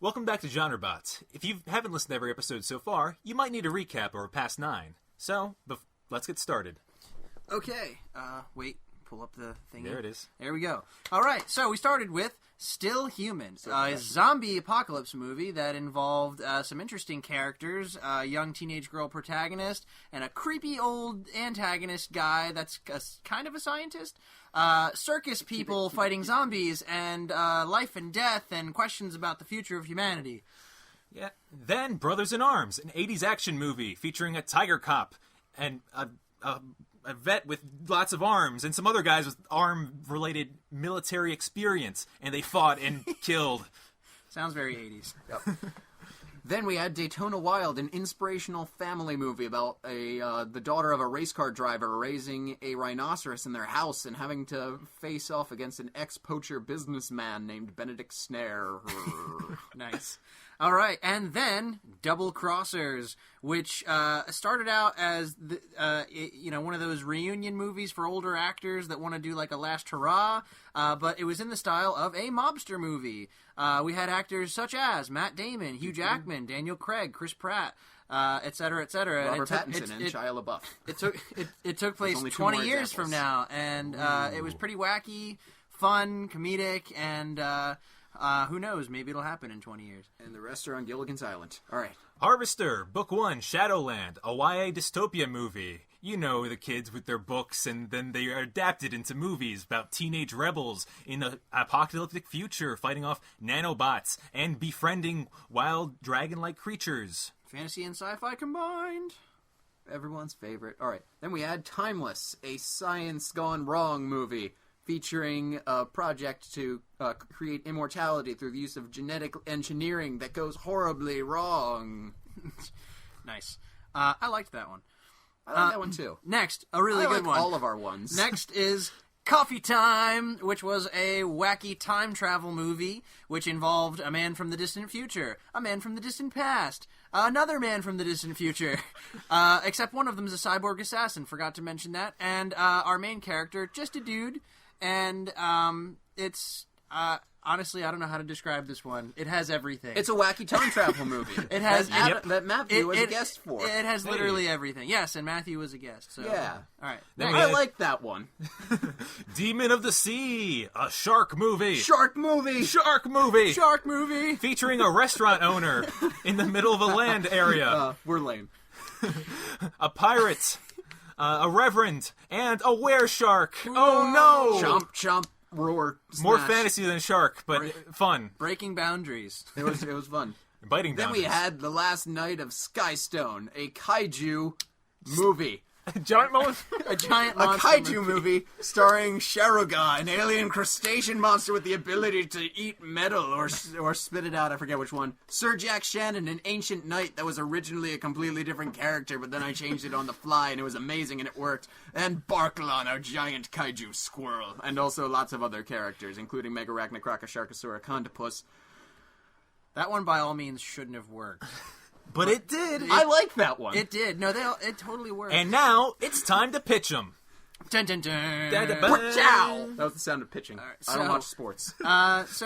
Welcome back to GenreBot. If you haven't listened to every episode so far, you might need a recap or past 9. So, let's get started. Okay, wait, pull up the thing. There it is. There we go. Alright, so we started with Still Human, a zombie apocalypse movie that involved some interesting characters, a young teenage girl protagonist, and a creepy old antagonist guy that's kind of a scientist. Circus people fighting zombies, and life and death, and questions about the future of humanity. Yeah. Then Brothers in Arms, an 80s action movie featuring a tiger cop and a vet with lots of arms and some other guys with arm-related military experience, and they fought and killed. Sounds very 80s. Yep. Then we had Daytona Wild, an inspirational family movie about the daughter of a race car driver raising a rhinoceros in their house and having to face off against an ex-poacher businessman named Benedict Snare. Nice. All right, and then Double Crossers, which started out as one of those reunion movies for older actors that want to do like a last hurrah, but it was in the style of a mobster movie. We had actors such as Matt Damon, Hugh Jackman, Daniel Craig, Chris Pratt, etc., etc. Robert Pattinson and Shia LaBeouf. It took place 20 years from now, and it was pretty wacky, fun, comedic, and who knows, maybe it'll happen in 20 years. And the rest are on Gilligan's Island. All right. Harvester, Book 1, Shadowland, a YA dystopia movie. You know, the kids with their books, and then they are adapted into movies about teenage rebels in an apocalyptic future fighting off nanobots and befriending wild dragon-like creatures. Fantasy and sci-fi combined. Everyone's favorite. All right. Then we had Timeless, a science gone wrong movie featuring a project to create immortality through the use of genetic engineering that goes horribly wrong. Nice. I liked that one. I like that one too. Next, a really good one. All of our ones. Next is Coffee Time, which was a wacky time travel movie which involved a man from the distant future, a man from the distant past, another man from the distant future, except one of them is a cyborg assassin, forgot to mention that, and our main character, just a dude, and it's... honestly, I don't know how to describe this one. It has everything. It's a wacky time travel movie. It has that Matthew was a guest for. It has literally everything. Yes, and Matthew was a guest. So. Yeah. All right. I like that one. Demon of the Sea, a shark movie. Shark movie. Shark movie. Shark movie. Featuring a restaurant owner in the middle of a land area. We're lame. A pirate, a reverend, and a were-shark. Oh no! Chomp, chomp. Roar, smash. More fantasy than shark, but fun. Breaking boundaries. It was fun. Biting then boundaries. We had The Last Night of Skystone, a kaiju movie. A giant a giant monster a kaiju movie starring Sharuga, an alien crustacean monster with the ability to eat metal or spit it out. I forget which one. Sir Jack Shannon, an ancient knight that was originally a completely different character, but then I changed it on the fly, and it was amazing, and it worked. And Barklon, our giant kaiju squirrel, and also lots of other characters, including Megarachna, Krakasharkasaura, Condopus. That one, by all means, shouldn't have worked. But it did. I like that one. It did. No, it totally worked. And now it's time to pitch them. Dun, dun, dun. That was the sound of pitching. Right, I don't watch sports. Let's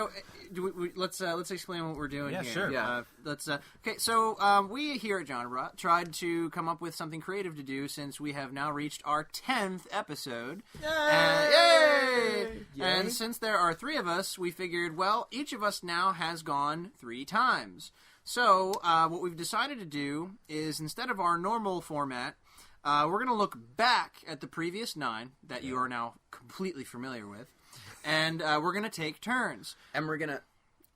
explain what we're doing here. Sure. Yeah. Okay. So we here at GenreBot tried to come up with something creative to do since we have now reached our 10th episode. Yay! And since there are 3 of us, we figured, well, each of us now has gone 3 times. So what we've decided to do is, instead of our normal format, we're going to look back at the previous 9 that you are now completely familiar with, and we're going to take turns. And we're going to...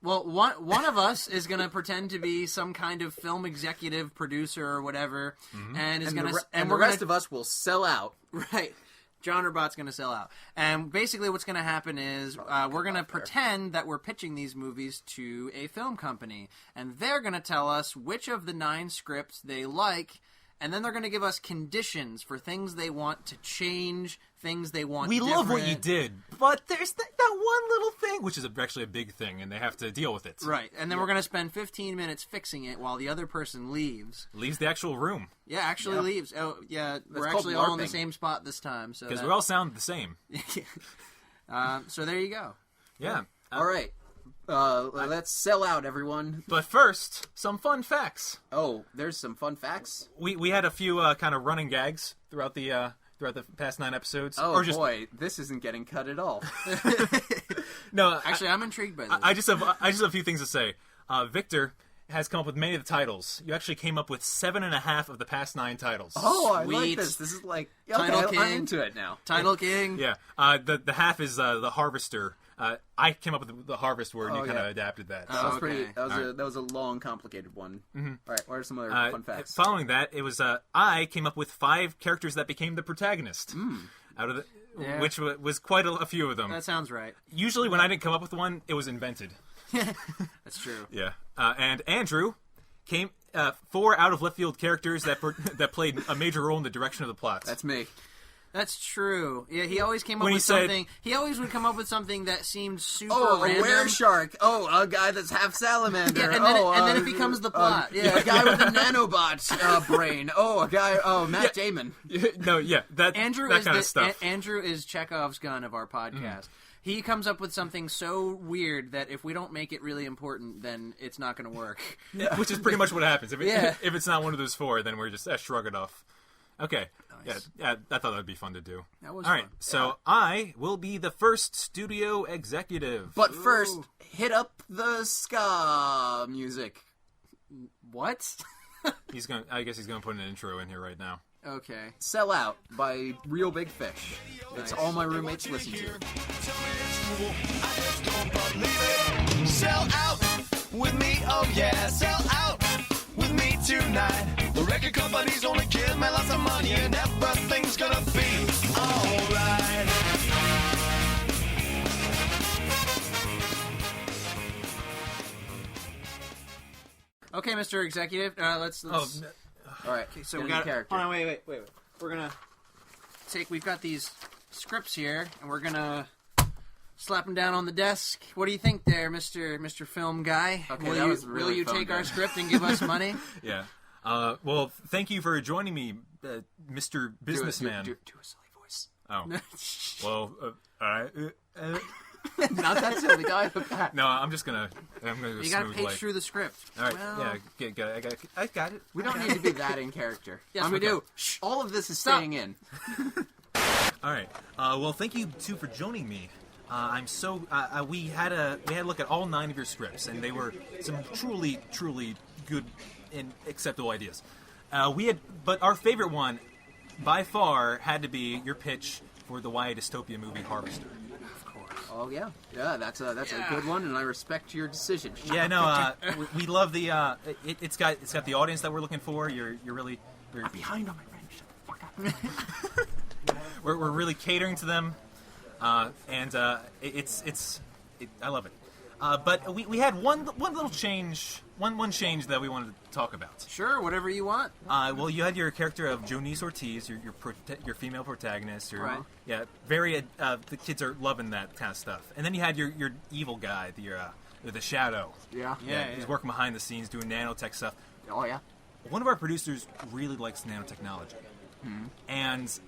Well, one of us is going to pretend to be some kind of film executive, producer, or whatever, and is going to... And the rest of us will sell out. Right. GenreBot's going to sell out. And basically what's going to happen is we're going to pretend that we're pitching these movies to a film company. And they're going to tell us which of the 9 scripts they like, and then they're going to give us conditions for things they want to change, things they want different. Love what you did, but there's that one little thing, which is actually a big thing, and they have to deal with it. Right, and then we're going to spend 15 minutes fixing it while the other person leaves. Leaves the actual room. Yeah, actually leaves. Oh, yeah, we're actually all in the same spot this time. Because we all sound the same. So there you go. Yeah. All right. Let's sell out, everyone. But first, some fun facts. Oh, there's some fun facts. We had a few kind of running gags throughout the past 9 episodes. Oh, boy, this isn't getting cut at all. No, Actually, I'm intrigued by this. I just have a few things to say. Victor has come up with many of the titles. You actually came up with 7.5 of the past 9 titles. Oh, I Sweet. like this. This is like... Okay, Title King. I'm into it now. Title King. Yeah. The half is the harvester. I came up with the harvest word, and you kind of adapted that. That was okay. pretty. That was a long, complicated one. Mm-hmm. All right, what are some other fun facts? Following that, it was I came up with 5 characters that became the protagonist. Out of the, which was quite a few of them. That sounds right. Usually, when I didn't come up with one, it was invented. That's true. Yeah. And Andrew came 4 out of left field characters that played a major role in the direction of the plot. That's me. That's true. Yeah, he always came up When he with said- something. He always would come up with something that seemed super Oh, random. a were-shark. Oh, a guy that's half salamander. Yeah, and then it becomes the plot. Yeah. A guy with a nanobot brain. Oh, a guy... Oh, Matt Damon. No, yeah, that kind of stuff. Andrew is Chekhov's gun of our podcast. He comes up with something so weird that if we don't make it really important, then it's not going to work. Yeah, which is pretty much what happens. Yeah. If it's not one of those 4, then we're just shrug it off. Okay. Nice. Yeah, I thought that would be fun to do. That was All right, fun. so I will be the first studio executive. But first, hit up the ska music. What? I guess he's gonna put an intro in here right now. Okay. Sell Out by Real Big Fish. It's all my roommates listen to. Sell out with me, oh yeah, sell out with me tonight. The record company's gonna give me lots of money and everything's gonna be alright. Okay, Mr. Executive. Let's. All right, So get we into got. character. Hold on, wait. We're gonna take. We've got these scripts here, and we're gonna slap them down on the desk. What do you think, there, Mr. Film Guy? Okay, will that you was really will you fun, take our guys. script and give us money? Yeah. Well, thank you for joining me, Mr. Businessman. Do a silly voice. Oh. Well, all right. Not that silly guy. No, I'm gonna go You smooth got to page like. through the script. All right. Well, Yeah. I got it. We don't need to be that in character. Yes, we do. Shh, all of this is Stop. staying in. All right. Well, thank you too for joining me. I'm so we had a look at all 9 of your scripts, and they were some truly good and acceptable ideas. But our favorite one, by far, had to be your pitch for the YA dystopia movie Harvester. Oh yeah, that's a good one, and I respect your decision. Yeah, no, we love the. It's got the audience that we're looking for. You're really Behind on my friend. Shut the fuck up. we're really catering to them, and I love it. But we had one little change, one change that we wanted to talk about. Sure, whatever you want. Well, you had your character of Jonice Ortiz, your female protagonist. Right. Yeah, very. The kids are loving that kind of stuff. And then you had your evil guy, the Shadow. Yeah. He's working behind the scenes doing nanotech stuff. Oh yeah. One of our producers really likes nanotechnology, and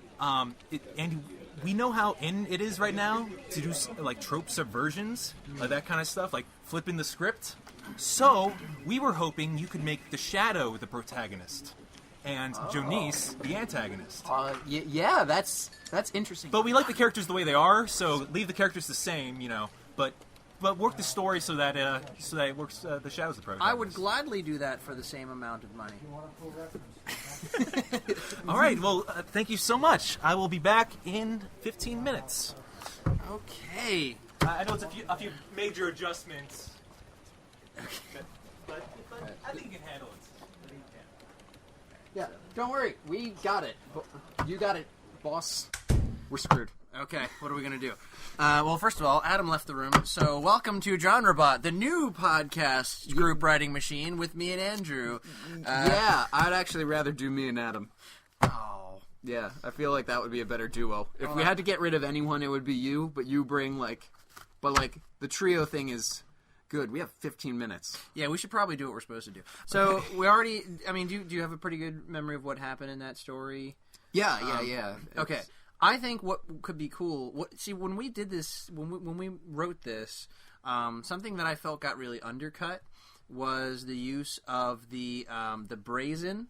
we know how in it is right now to do like trope subversions, like that kind of stuff, like flipping the script. So we were hoping you could make the Shadow the protagonist, and Jonice the antagonist. Yeah, that's interesting. But we like the characters the way they are, so leave the characters the same, but work the story so that it works. The Shadow's the protagonist. I would gladly do that for the same amount of money. All right. Well, thank you so much. I will be back in 15 minutes. Okay. I know it's a few major adjustments, but I think you can handle it. Yeah, don't worry, we got it. You got it, boss. We're screwed. Okay, what are we going to do? Well, first of all, Adam left the room, so welcome to GenreBot, the new podcast group writing machine with me and Andrew. Yeah, I'd actually rather do me and Adam. Oh. Yeah, I feel like that would be a better duo. If we had to get rid of anyone, it would be you, but you bring, the trio thing is good. We have 15 minutes. Yeah, we should probably do what we're supposed to do. So, we already, do you have a pretty good memory of what happened in that story? Yeah. Okay. I think what could be cool. When we did this, when we wrote this, something that I felt got really undercut was the use of the brazen.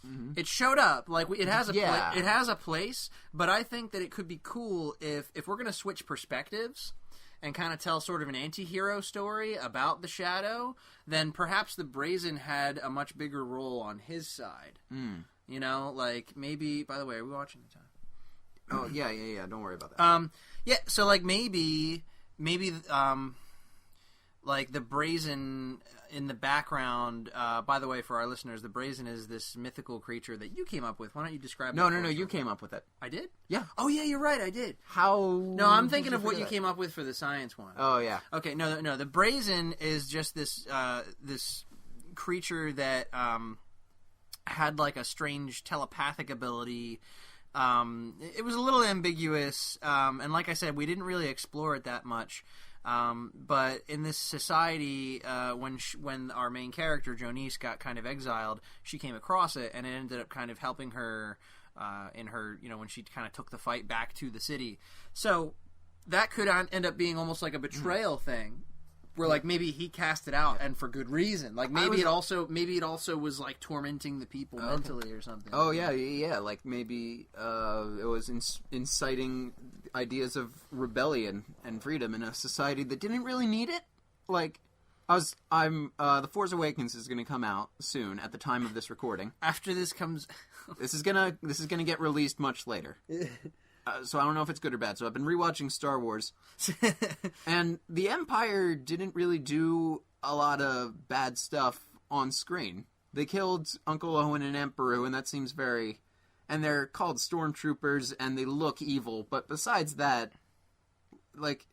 Mm-hmm. It showed up it has a it has a place, but I think that it could be cool if we're gonna switch perspectives and kind of tell sort of an anti-hero story about the Shadow, then perhaps the Brazen had a much bigger role on his side. You know, like maybe. By the way, are we watching the time? Oh yeah. Don't worry about that. So maybe like the Brazen in the background. By the way, for our listeners, the Brazen is this mythical creature that you came up with. Why don't you describe? No. You came up with it. I did. Yeah. Oh yeah, you're right. I did. How? No, I'm thinking of what you came up with for the science one. Oh yeah. Okay. No. The Brazen is just this this creature that had like a strange telepathic ability. It was a little ambiguous, and like I said, we didn't really explore it that much. But in this society, when our main character Jonice got kind of exiled, she came across it, and it ended up kind of helping her in her, when she kind of took the fight back to the city. So that could end up being almost like a betrayal thing. Where like maybe he cast it out and for good reason. Like maybe it also was like tormenting the people mentally or something. Oh yeah. Like maybe it was inciting ideas of rebellion and freedom in a society that didn't really need it. Like The Force Awakens is going to come out soon at the time of this recording. After this comes, this is gonna get released much later. So I don't know if it's good or bad. So I've been rewatching Star Wars, and the Empire didn't really do a lot of bad stuff on screen. They killed Uncle Owen and Aunt Beru, and that seems very... And they're called stormtroopers, and they look evil. But besides that, like...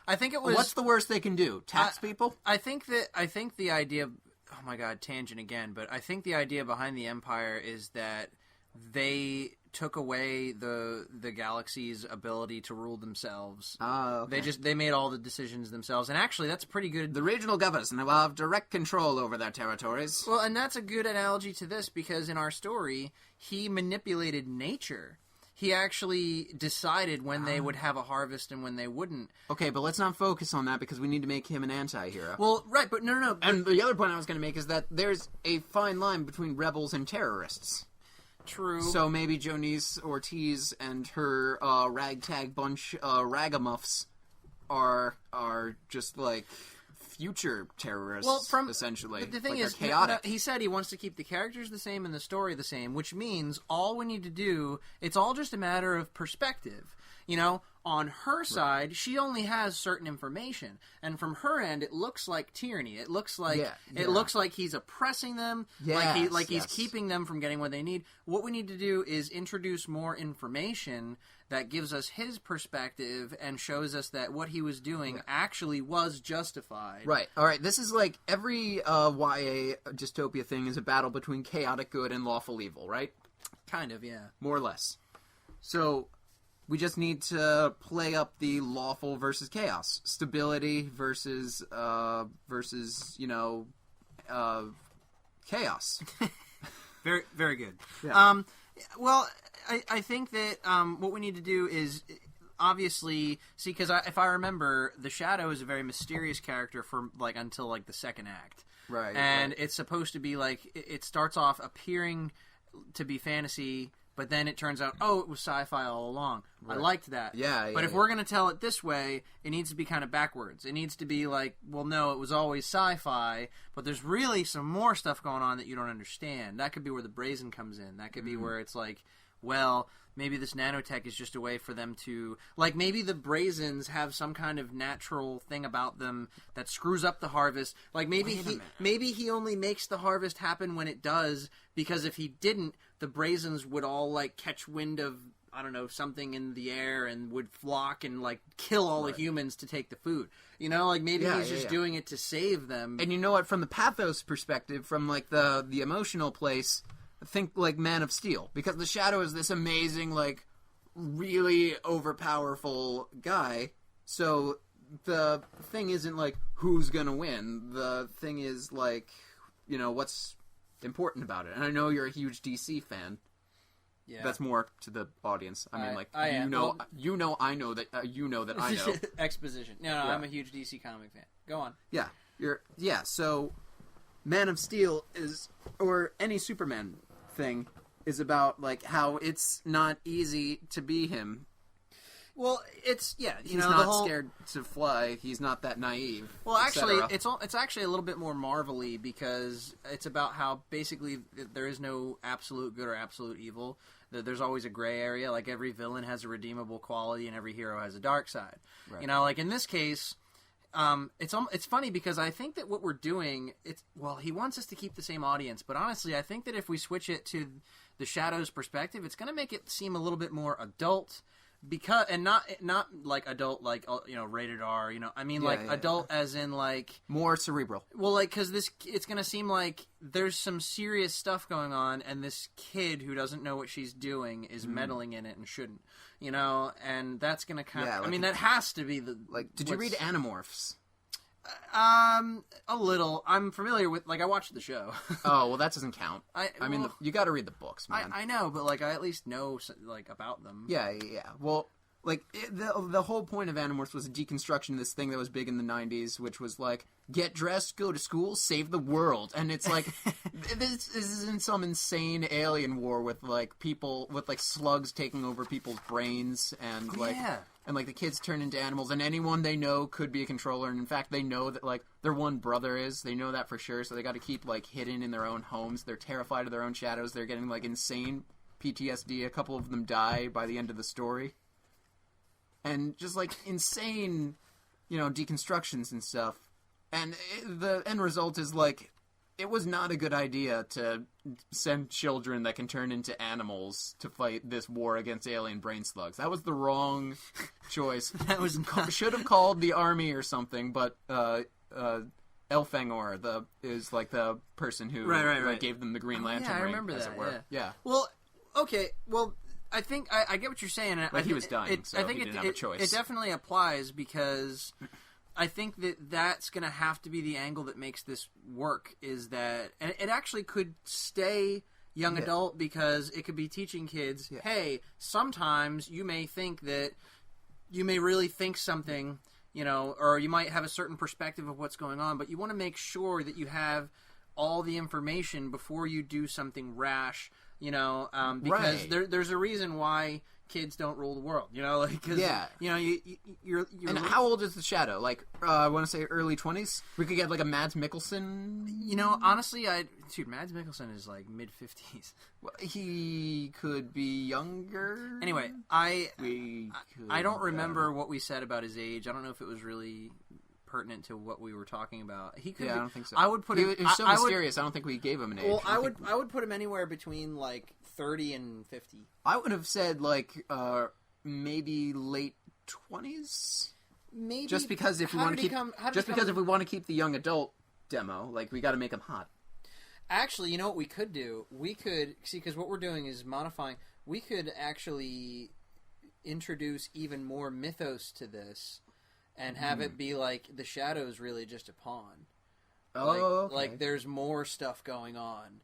I think it was... What's the worst they can do? Tax people? I think the idea... Oh my god, tangent again. But I think the idea behind the Empire is that they took away the galaxy's ability to rule themselves. Oh, okay. They made all the decisions themselves, and actually that's a pretty good... The regional governors will have direct control over their territories. Well, and that's a good analogy to this, because in our story, he manipulated nature. He actually decided when they would have a harvest and when they wouldn't. Okay, but let's not focus on that, because we need to make him an anti-hero. Well, right, but no. And the other point I was going to make is that there's a fine line between rebels and terrorists. True. So maybe Jonice Ortiz and her ragtag bunch ragamuffs are just like future terrorists, essentially. But the thing like is, chaotic. He said he wants to keep the characters the same and the story the same, which means all we need to do, it's all just a matter of perspective. On her side, she only has certain information, and from her end, it looks like tyranny. It looks like it looks like he's oppressing them, he's keeping them from getting what they need. What we need to do is introduce more information that gives us his perspective and shows us that what he was doing actually was justified. Right. All right. This is like every YA dystopia thing is a battle between chaotic good and lawful evil, right? Kind of, yeah. More or less. So... we just need to play up the lawful versus chaos, stability versus chaos. Very, very good. Yeah. Well, I think that what we need to do is obviously see, because if I remember, the Shadow is a very mysterious character for until the second act, right? And it's supposed to be it starts off appearing to be fantasy. But then it turns out, it was sci-fi all along. Right. I liked that. Yeah. But if we're going to tell it this way, it needs to be kind of backwards. It needs to be no, it was always sci-fi, but there's really some more stuff going on that you don't understand. That could be where the Brazen comes in. That could be where it's maybe this nanotech is just a way for them to... maybe the Brazens have some kind of natural thing about them that screws up the harvest. Maybe he only makes the harvest happen when it does, because if he didn't, the Brazens would all, catch wind of, I don't know, something in the air and would flock and, kill all the humans to take the food. Maybe he's just doing it to save them. And you know what? From the pathos perspective, from, the emotional place... think Man of Steel, because the Shadow is this amazing, really overpowerful guy. So the thing isn't who's gonna win. The thing is what's important about it. And I know you're a huge DC fan. Yeah. That's more to the audience. I mean, like, I am. I know that you know that I know. Exposition. No, Yeah. I'm a huge DC comic fan. Go on. Yeah, so Man of Steel is, or any Superman thing, is about like how it's not easy to be him. Well, it's He's the not whole... scared to fly. He's not that naive. Well, actually, etc. it's actually a little bit more Marvel-y because it's about how basically there is no absolute good or absolute evil. There's always a gray area. Like every villain has a redeemable quality, and every hero has a dark side. Right. You know, like in this case, it's funny because I think that what we're doing, he wants us to keep the same audience, but honestly, I think that if we switch it to the Shadow's perspective, it's going to make it seem a little bit more adult. Because not like adult, like rated R. I mean adult as in like more cerebral. Well, like because it's gonna seem like there's some serious stuff going on, and this kid who doesn't know what she's doing is meddling in it and shouldn't. And that's gonna kind of. Like I mean, that has to be the like. Did you read Animorphs? A little. I'm familiar with. Like, I watched the show. Oh well, that doesn't count. I mean, you got to read the books, man. I know, but like, I at least know like about them. Yeah. Well, like the whole point of Animorphs was a deconstruction of this thing that was big in the '90s, which was like get dressed, go to school, save the world, and it's like this isn't some insane alien war with like people with like slugs taking over people's brains and And, like, the kids turn into animals, and anyone they know could be a controller. And, in fact, they know that, like, their one brother is. They know that for sure, so they got to keep, like, hidden in their own homes. They're terrified of their own shadows. They're getting, like, insane PTSD. A couple of them die by the end of the story. And just, like, insane, deconstructions and stuff. And the end result is, like, it was not a good idea to send children that can turn into animals to fight this war against alien brain slugs. That was the wrong choice. That was should have called the army or something, but Elfangor is like the person who right. gave them the Green Lantern ring. I remember as that. It were. Yeah. Well, okay. Well, I think I get what you're saying. But he was dying, so I think he didn't have a choice. It definitely applies because I think that's going to have to be the angle that makes this work, is that... And it actually could stay young adult because it could be teaching kids, hey, sometimes you may think that... You may really think something, or you might have a certain perspective of what's going on, but you want to make sure that you have all the information before you do something rash, because there's a reason why... kids don't rule the world, you're and how old is the Shadow? Like, I want to say early 20s? We could get, like, a Mads Mikkelsen? Honestly, Mads Mikkelsen is, like, mid-50s. Well, he could be younger? Anyway, I don't remember what we said about his age. I don't know if it was really pertinent to what we were talking about. He could. I don't think so. I would put him. He was so mysterious. I don't think we gave him an age. Well, I would put him anywhere between like 30 and 50. I would have said like maybe late 20s. Maybe just because if we want to keep if we want to keep the young adult demo, like we got to make him hot. Actually, you know what we could do? We could see because what we're doing is modifying. We could actually introduce even more mythos to this. And have it be like the Shadow's really just a pawn. Like there's more stuff going on,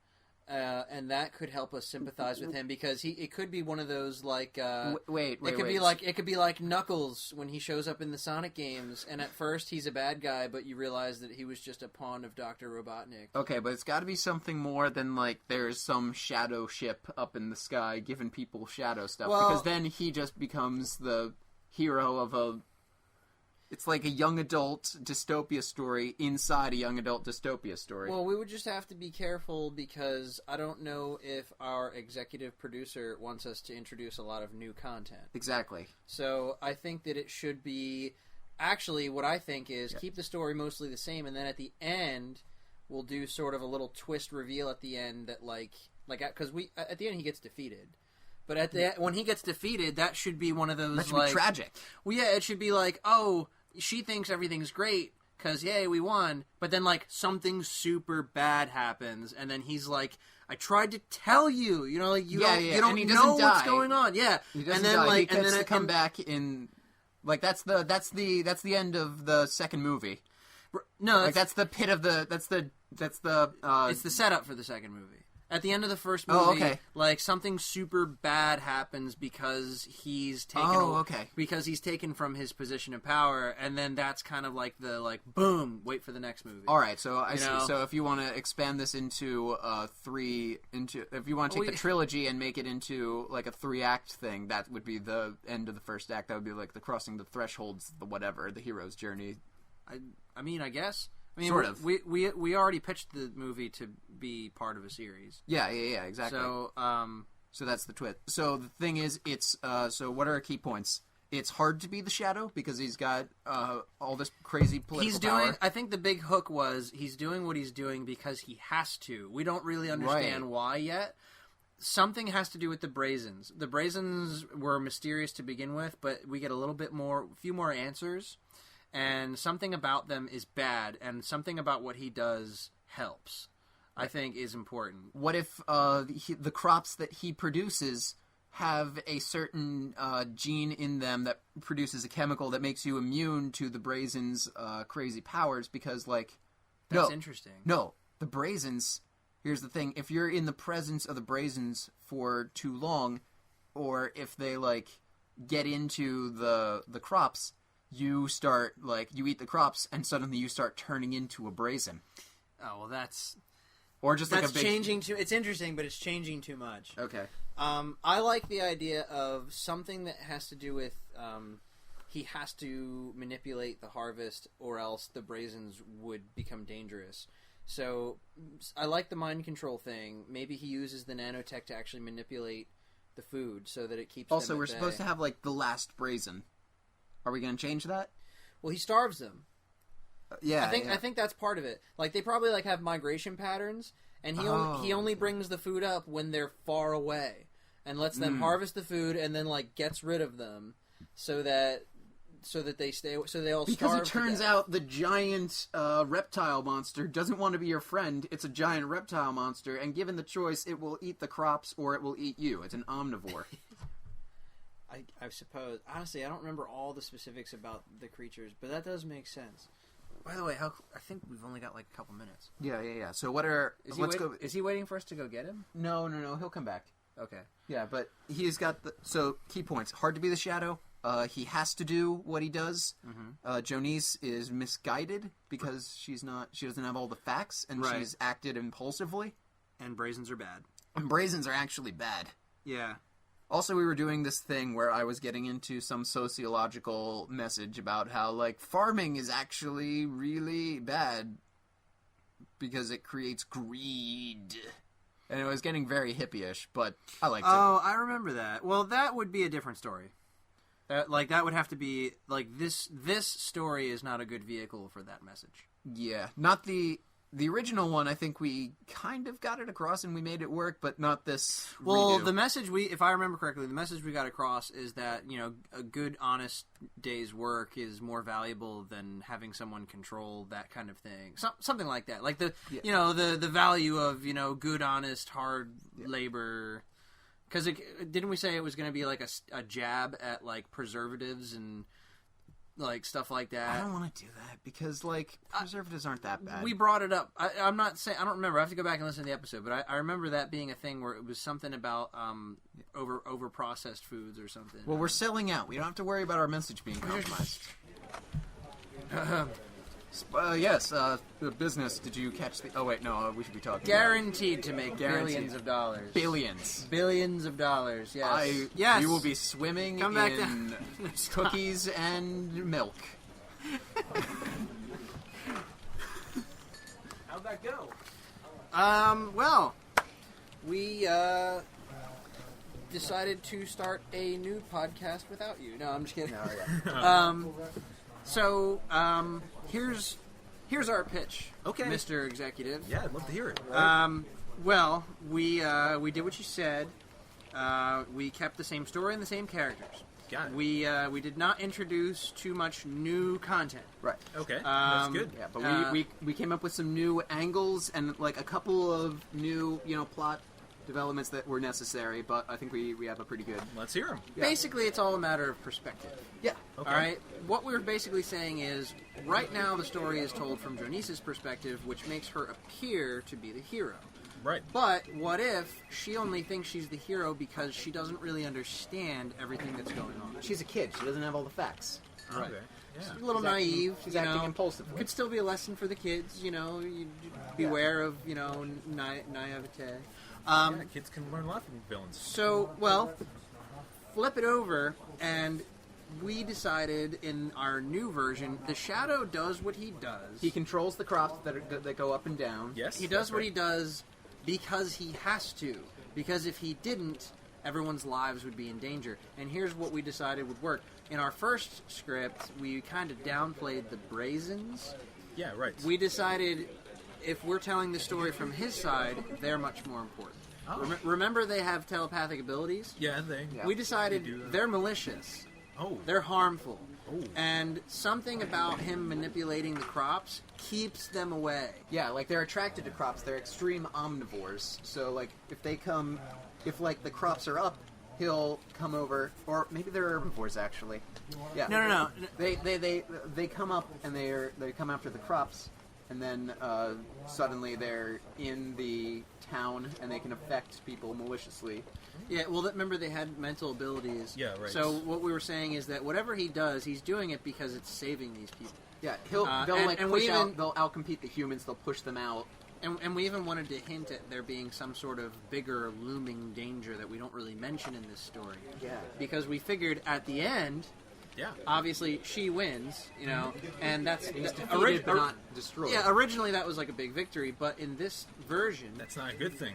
and that could help us sympathize with him because it could be one of those like it could be like Knuckles when he shows up in the Sonic games, and at first he's a bad guy, but you realize that he was just a pawn of Dr. Robotnik. Okay, but it's got to be something more than like there's some shadow ship up in the sky giving people shadow stuff, because then he just becomes the hero of a. It's like a young adult dystopia story inside a young adult dystopia story. Well, we would just have to be careful because I don't know if our executive producer wants us to introduce a lot of new content. Exactly. So I think that it should be... Actually, what I think is keep the story mostly the same, and then at the end, we'll do sort of a little twist reveal at the end that because at the end he gets defeated. But when he gets defeated, that should be one of those... That should be tragic. Well, yeah, it should be like, oh... She thinks everything's great because, yay, we won. But then, like, something super bad happens. And then he's like, I tried to tell you. You know, like, you don't know what's going on. Yeah. He doesn't die. He gets to come back in... Like, that's the end of the second movie. No, like, that's the pit of the... It's the setup for the second movie. At the end of the first movie, Oh, okay. like something super bad happens because he's taken. Because he's taken from his position of power, and then that's kind of like the boom. Wait for the next movie. All right, so I You see. know? So if you want to expand this into if you want to take the trilogy and make it into like a 3-act thing, that would be the end of the first act. That would be like the crossing the thresholds, the whatever, the hero's journey. I mean, I guess. I mean, Sort of. We already pitched the movie to be part of a series. Yeah, exactly. So, So that's the twist. So the thing is, it's so what are our key points? It's hard to be the Shadow because he's got all this crazy political power. I think the big hook was he's doing what he's doing because he has to. We don't really understand why yet. Something has to do with the Brazens. The Brazens were mysterious to begin with, but we get a few more answers. And something about them is bad, and something about what he does helps, I think, is important. What if the crops that he produces have a certain gene in them that produces a chemical that makes you immune to the Brazen's crazy powers? Because, That's interesting. No, the Brazens, here's the thing, if you're in the presence of the Brazens for too long, or if they, get into the crops, you start, you eat the crops, and suddenly you start turning into a Brazen. Oh, well, that's... Or just That's like a big... changing too... It's interesting, but it's changing too much. Okay. I like the idea of something that has to do with... he has to manipulate the harvest, or else the Brazens would become dangerous. So, I like the mind control thing. Maybe he uses the nanotech to actually manipulate the food so that it keeps Also, them at we're bay. supposed to have, the last Brazen. Are we going to change that? Well, he starves them. Yeah, I think that's part of it. They probably have migration patterns, and he only brings the food up when they're far away, and lets them harvest the food, and then gets rid of them, so that they stay, so they all because starve. it turns out the giant reptile monster doesn't want to be your friend. It's a giant reptile monster, and given the choice, it will eat the crops or it will eat you. It's an omnivore. I suppose. Honestly, I don't remember all the specifics about the creatures, but that does make sense. By the way, I think we've only got a couple minutes. Yeah. So what are... Is he waiting for us to go get him? No. He'll come back. Okay. Yeah, but he's got the... So, key points. Hard to be the Shadow. He has to do what he does. Mm-hmm. Jonice is misguided because she doesn't have all the facts, and she's acted impulsively. And Brazens are bad. And Brazens are actually bad. Yeah. Also, we were doing this thing where I was getting into some sociological message about how, farming is actually really bad because it creates greed. And it was getting very hippie-ish, but I liked it. Oh, I remember that. Well, that would be a different story. That would have to be, this story is not a good vehicle for that message. Yeah. Not the original one, I think we kind of got it across and we made it work, but not this redo. The message if I remember correctly, the message we got across is that, a good, honest day's work is more valuable than having someone control that kind of thing. Something like that. The value of, good, honest, hard labor. Because didn't we say it was going to be a jab at preservatives and stuff like that? I don't want to do that because preservatives aren't that bad. We brought it up. I'm not saying, I don't remember. I have to go back and listen to the episode, but I remember that being a thing where it was something about over processed foods or something. Well, we're selling out. We don't have to worry about our message being compromised. Yes, the business. Did you catch the... Oh, wait, no, we should be talking Guaranteed to make billions of dollars. Billions of dollars, yes. Yes! You will be swimming Come back in cookies and milk. How'd that go? Well, we, decided to start a new podcast without you. No, I'm just kidding. No, yeah. Here's our pitch, Okay. Mr. Executive. Yeah, I'd love to hear it. Well, we did what you said. We kept the same story and the same characters. Got it. We did not introduce too much new content. Right. Okay, that's good. Yeah, but we came up with some new angles and a couple of new, plot developments that were necessary, but I think we have a pretty good... Let's hear him. Yeah. Basically, it's all a matter of perspective. Yeah. Okay. All right? What we're basically saying is, right now the story is told from Jonice's perspective, which makes her appear to be the hero. Right. But what if she only thinks she's the hero because she doesn't really understand everything that's going on? She's a kid. She doesn't have all the facts. Okay. Yeah. She's a little She's acting- naive. she's you acting know. impulsively. Could still be a lesson for the kids, you know. You beware of, you know, naivete. Yeah, kids can learn a lot from villains. So, well, flip it over, and we decided in our new version, the Shadow does what he does. He controls the crops that go up and down. Yes. He does what he does because he has to. Because if he didn't, everyone's lives would be in danger. And here's what we decided would work. In our first script, we kind of downplayed the Brazens. Yeah, right. We decided if we're telling the story from his side, they're much more important. Oh. Remember they have telepathic abilities? Yeah, they... Yeah. We decided They do that. they're malicious. Oh. They're harmful. Oh. And something about him manipulating the crops keeps them away. Yeah, like they're attracted to crops. They're extreme omnivores. So like if like the crops are up, he'll come over, or maybe they're herbivores actually. Yeah. No. They come up and they come after the crops, and then suddenly they're in the town and they can affect people maliciously. Yeah, well, remember they had mental abilities. Yeah, right. So what we were saying is that whatever he does, he's doing it because it's saving these people. Yeah, and we even- they'll outcompete the humans. They'll push them out. And we even wanted to hint at there being some sort of bigger looming danger that we don't really mention in this story. Yeah. Because we figured at the end, Yeah. obviously she wins, you know, and that's He's defeated but not destroyed. Yeah, originally that was like a big victory, but in this version, That's not a good thing.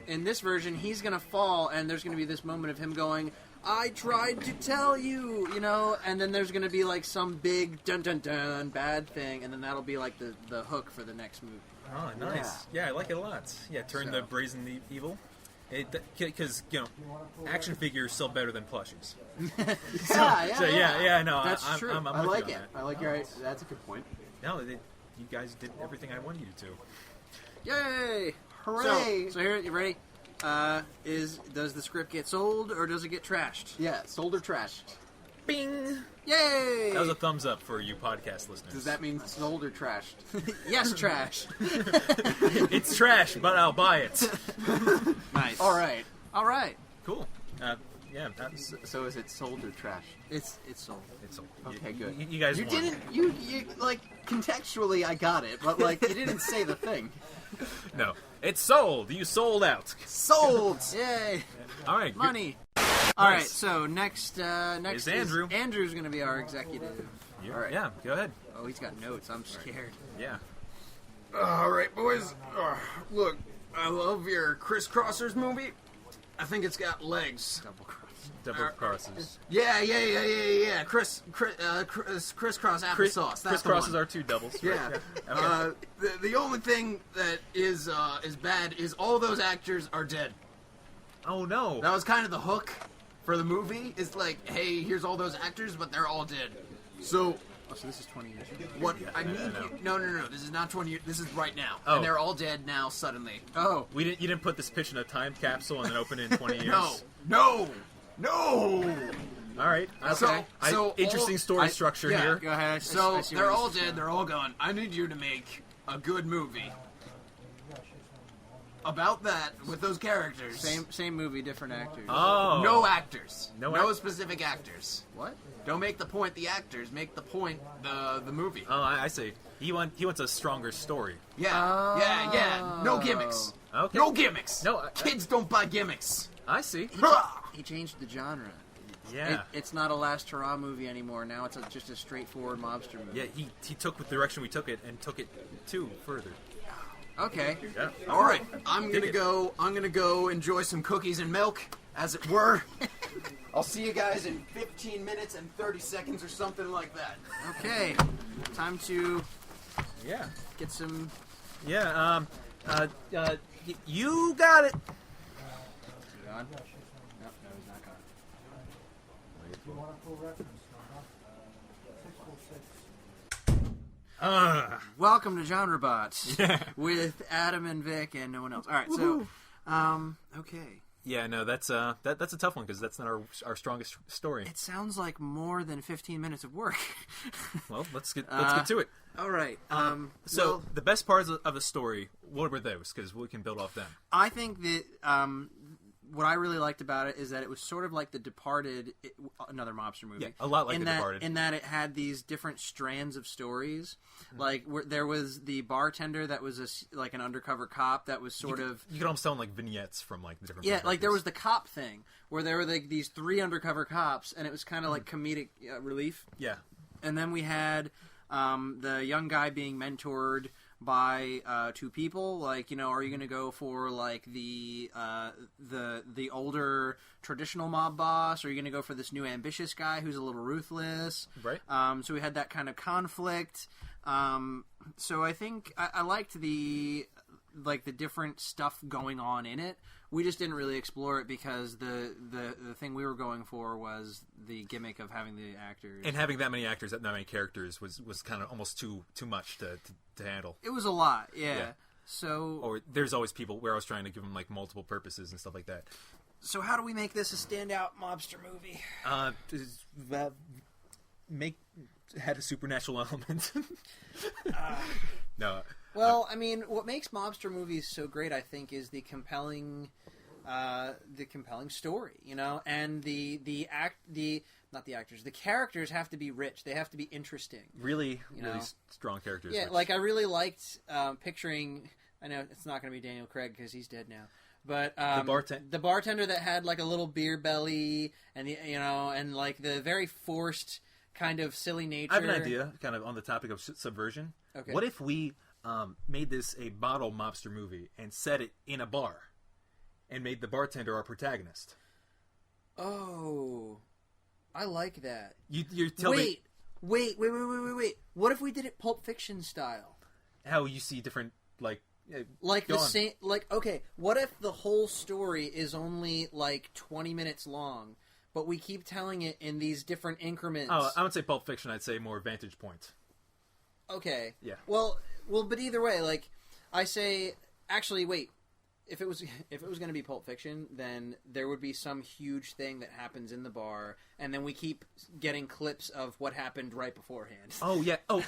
he's gonna fall, and there's gonna be this moment of him going, "I tried to tell you," you know, and then there's gonna be like some big dun dun dun bad thing, and then that'll be like the hook for the next movie. Oh, nice. Yeah, I like it a lot. Yeah, turn the brazen evil. Because, you know, action figures sell better than plushies. Yeah, no, That's true. I'm I with like you it. on that. I like your. That's a good point. No, you guys did everything I wanted you to. Yay! Hooray! So here, you ready? Does the script get sold or does it get trashed? Yeah, sold or trashed. Bing! Yay! That was a thumbs up for you podcast listeners. Does that mean sold or trashed? Yes, trash. It's trash, but I'll buy it. Nice. All right. All right. Cool. Yeah, that's So is it sold or trashed? It's sold. it's Okay, good. You guys You won. didn't. You like contextually, I got it, but like you didn't say the thing. No, it's sold. You sold out. Sold. Yay! All right, good. Money. All right. So next Is Andrew. Andrew's going to be our executive. All right. Yeah, go ahead. Oh, he's got notes. I'm scared. Yeah. All right, boys. Look, I love your Crisscrossers movie. I think it's got legs. Double crosses. Yeah. Crisscross applesauce. That's the Crisscrosses one. are two doubles. Yeah. Right? Okay. The only thing that is bad is all those actors are dead. Oh no. That was kind of the hook for the movie. It's like, hey, here's all those actors, but they're all dead. So Oh, so this is 20 years ago. what I need know. you... No. This is not 20 years. This is right now. Oh. And they're all dead now suddenly. Oh, You didn't put this pitch in a time capsule and then open it in 20 years. No. All right. So Interesting all- story structure yeah, here. go ahead. I So see they're where all this is dead. They're all gone. I need you to make a good movie about that with those characters. Same movie, different actors. Oh. No actors. No No act- specific actors. What? Don't make the point the actors. Make the point the movie. Oh, I see. He wants a stronger story. Yeah. No gimmicks. Okay. No gimmicks. No, Kids don't buy gimmicks. I see. He changed the genre. Yeah. It's not a Last Hurrah movie anymore. Now it's just a straightforward mobster movie. Yeah, he took the direction we took it and took it to further. Okay. Yeah. All right. I'm Dig gonna go enjoy some cookies and milk, as it were. I'll see you guys in 15 minutes and 30 seconds or something like that. Okay. Time to Yeah. get some. Yeah. You got it. Is he on? No, he's not gone. Welcome to GenreBot with Adam and Vic and no one else. All right, so okay. Yeah, no, that's a tough one because that's not our strongest story. It sounds like more than 15 minutes of work. Well, let's get to it. All right. So the best parts of the story, what were those? Because we can build off them. I think that what I really liked about it is that it was sort of like The Departed, another mobster movie. Yeah, a lot like The Departed. In that it had these different strands of stories. Like, there was the bartender that was like an undercover cop that was sort of... You could almost tell like vignettes from like the different... Yeah, like there was the cop thing, where there were like these 3 undercover cops, and it was kind of like comedic relief. Yeah. And then we had the young guy being mentored by 2 people. Like, are you going to go for like the older traditional mob boss, or are you going to go for this new ambitious guy who's a little ruthless? Right. So we had that kind of conflict. So I think I liked the different stuff going on in it. We just didn't really explore it because the thing we were going for was the gimmick of having the actors. And having that many actors, that many characters was kind of almost too much to handle. It was a lot, yeah. So, or there's always people where I was trying to give them like multiple purposes and stuff like that. So how do we make this a standout mobster movie? Had a supernatural element. No. Well, I mean, what makes mobster movies so great, I think, is the compelling story, and the characters have to be rich. They have to be interesting. Really strong characters. Yeah, like I really liked picturing. I know it's not going to be Daniel Craig because he's dead now. But the bartender that had like a little beer belly, and and like the very forced kind of silly nature. I have an idea, kind of on the topic of subversion. Okay. What if we made this a bottle mobster movie and set it in a bar, and made the bartender our protagonist? Oh, I like that. You tell me. Wait. What if we did it Pulp Fiction style? How you see different like the same, like, okay, what if the whole story is only like 20 minutes long, but we keep telling it in these different increments? Oh, I would say Pulp Fiction. I'd say more Vantage Point. Okay. Yeah. Well, but either way, like, I say, actually, wait. If it was going to be Pulp Fiction, then there would be some huge thing that happens in the bar, and then we keep getting clips of what happened right beforehand. Oh yeah. Oh,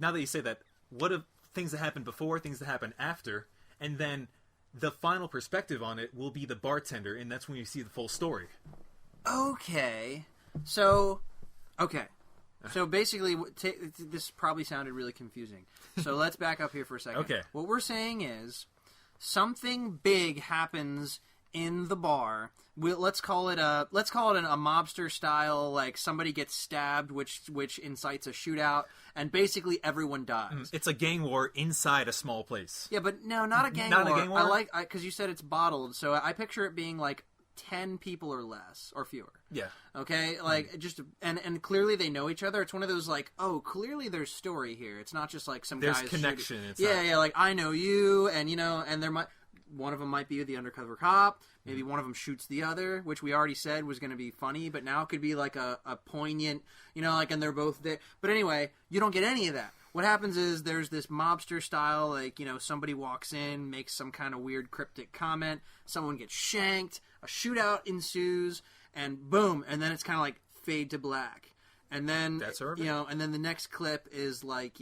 now that you say that, what if things that happen before, things that happen after, and then the final perspective on it will be the bartender, and that's when you see the full story. Okay. So basically, this probably sounded really confusing. So let's back up here for a second. Okay. What we're saying is something big happens in the bar. Let's call it a mobster style, like somebody gets stabbed, which incites a shootout, and basically everyone dies. It's a gang war inside a small place. Yeah, but no, not a gang war. Not a gang war? because you said it's bottled, so I picture it being like 10 people or less, or fewer. Yeah. Okay? Like, just... And clearly they know each other. It's one of those, like, oh, clearly there's story here. It's not just, like, some there's guys... connection. Yeah, like, I know you, and, and there might... One of them might be the undercover cop. Maybe one of them shoots the other, which we already said was going to be funny, but now it could be, like, a poignant... like, and they're both there. But anyway, you don't get any of that. What happens is there's this mobster style, like, somebody walks in, makes some kind of weird cryptic comment, someone gets shanked, a shootout ensues, and boom, and then it's kind of like fade to black. And then, that's urban. And then the next clip is like,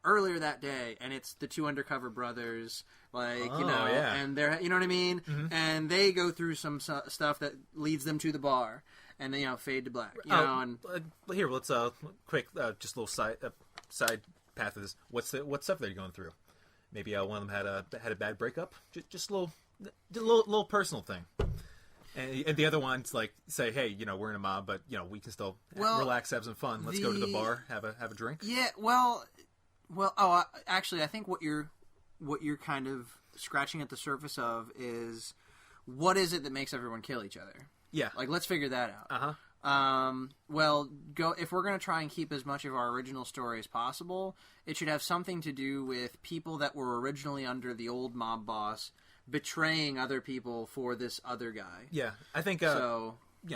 earlier that day, and it's the 2 undercover brothers, like, yeah. and they're, you know what I mean? Mm-hmm. And they go through some stuff that leads them to the bar. And then, fade to black. Here, let's quick, just a little side path of this. What stuff they're going through? Maybe one of them had a bad breakup. Just a little personal thing. And the other one's like, say, hey, we're in a mob, but we can still relax, have some fun. Let's go to the bar, have a drink. Yeah, actually, I think what you're kind of scratching at the surface of is what is it that makes everyone kill each other? Yeah. Like, let's figure that out. Uh-huh. If we're going to try and keep as much of our original story as possible, it should have something to do with people that were originally under the old mob boss betraying other people for this other guy. Yeah. I think,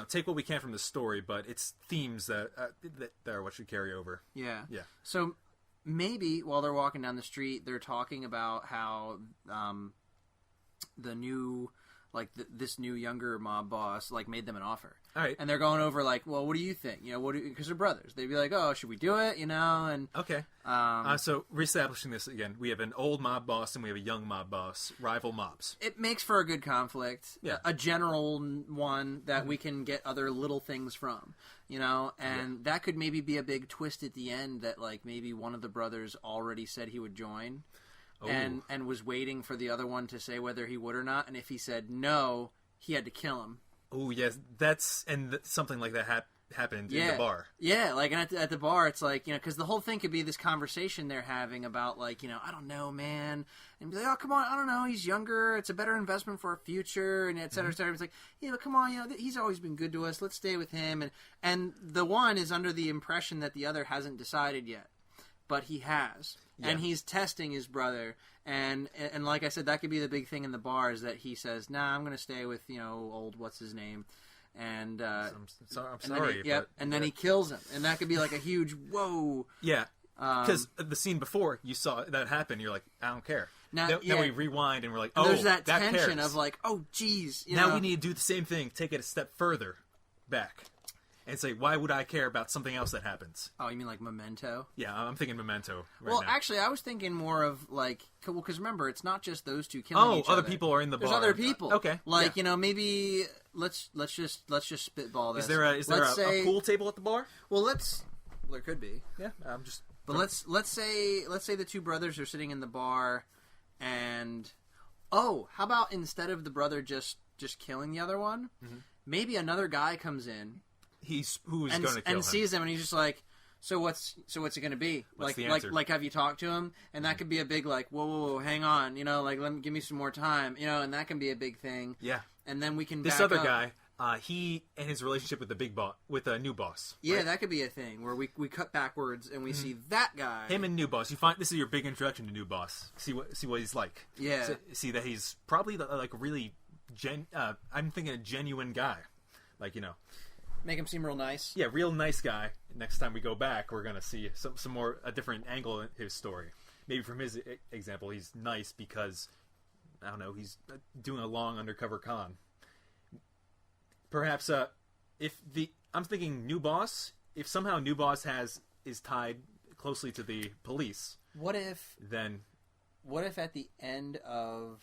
take what we can from the story, but it's themes that are what should carry over. Yeah. Yeah. So maybe while they're walking down the street, they're talking about how the new this new younger mob boss made them an offer. All right. And they're going over well, what do you think? Because they're brothers. They'd be like, oh, should we do it? And okay. So reestablishing this again, we have an old mob boss and we have a young mob boss, rival mobs. it makes for a good conflict. Yeah. A general one that we can get other little things from. And that could maybe be a big twist at the end that maybe one of the brothers already said he would join. And was waiting for the other one to say whether he would or not, and if he said no, he had to kill him. Oh yes, something like that happened in the bar. Yeah, and at the bar, it's because the whole thing could be this conversation they're having about I don't know, man, and be like, oh, come on, I don't know, he's younger, it's a better investment for our future, and et cetera, et cetera. It's but come on, he's always been good to us, let's stay with him, and the one is under the impression that the other hasn't decided yet, but he has. Yeah. And he's testing his brother, and like I said, that could be the big thing in the bar is that he says, "Nah, I'm going to stay with old what's his name," and I'm sorry. And then he kills him, and that could be a huge whoa. Yeah, because the scene before you saw that happen, you're like, I don't care. Now we rewind and we're like, oh, there's that cares. tension of oh, geez. Now we need to do the same thing, take it a step further back. And say, why would I care about something else that happens? Oh, you mean Memento? Yeah, I'm thinking Memento now. Actually, I was thinking more of because remember, it's not just those two killing each other. Other people are in the bar. There's other people. Okay. Maybe let's just spitball this. Is there a pool table at the bar? Well, there could be. Yeah, I'm just. But let's say the two brothers are sitting in the bar, and how about instead of the brother just killing the other one, maybe another guy comes in. Who's going to kill him and sees him, and he's just so what's it going to be? What's the answer? Have you talked to him? And that could be a big whoa, hang on, give me some more time, and that can be a big thing. Yeah. And then we can this back other up. guy, he and his relationship with the big boss, with a new boss. Yeah, right? That could be a thing where we cut backwards and we see that guy. Him and new boss. You find this is your big introduction to new boss. See what he's like. Yeah. See that he's probably really I'm thinking a genuine guy, Make him seem real nice. Yeah, real nice guy. Next time we go back, we're gonna see some more a different angle in his story. Maybe from his example, he's nice because I don't know, he's doing a long undercover con. Perhaps I'm thinking new boss. If somehow new boss is tied closely to the police, what if at the end of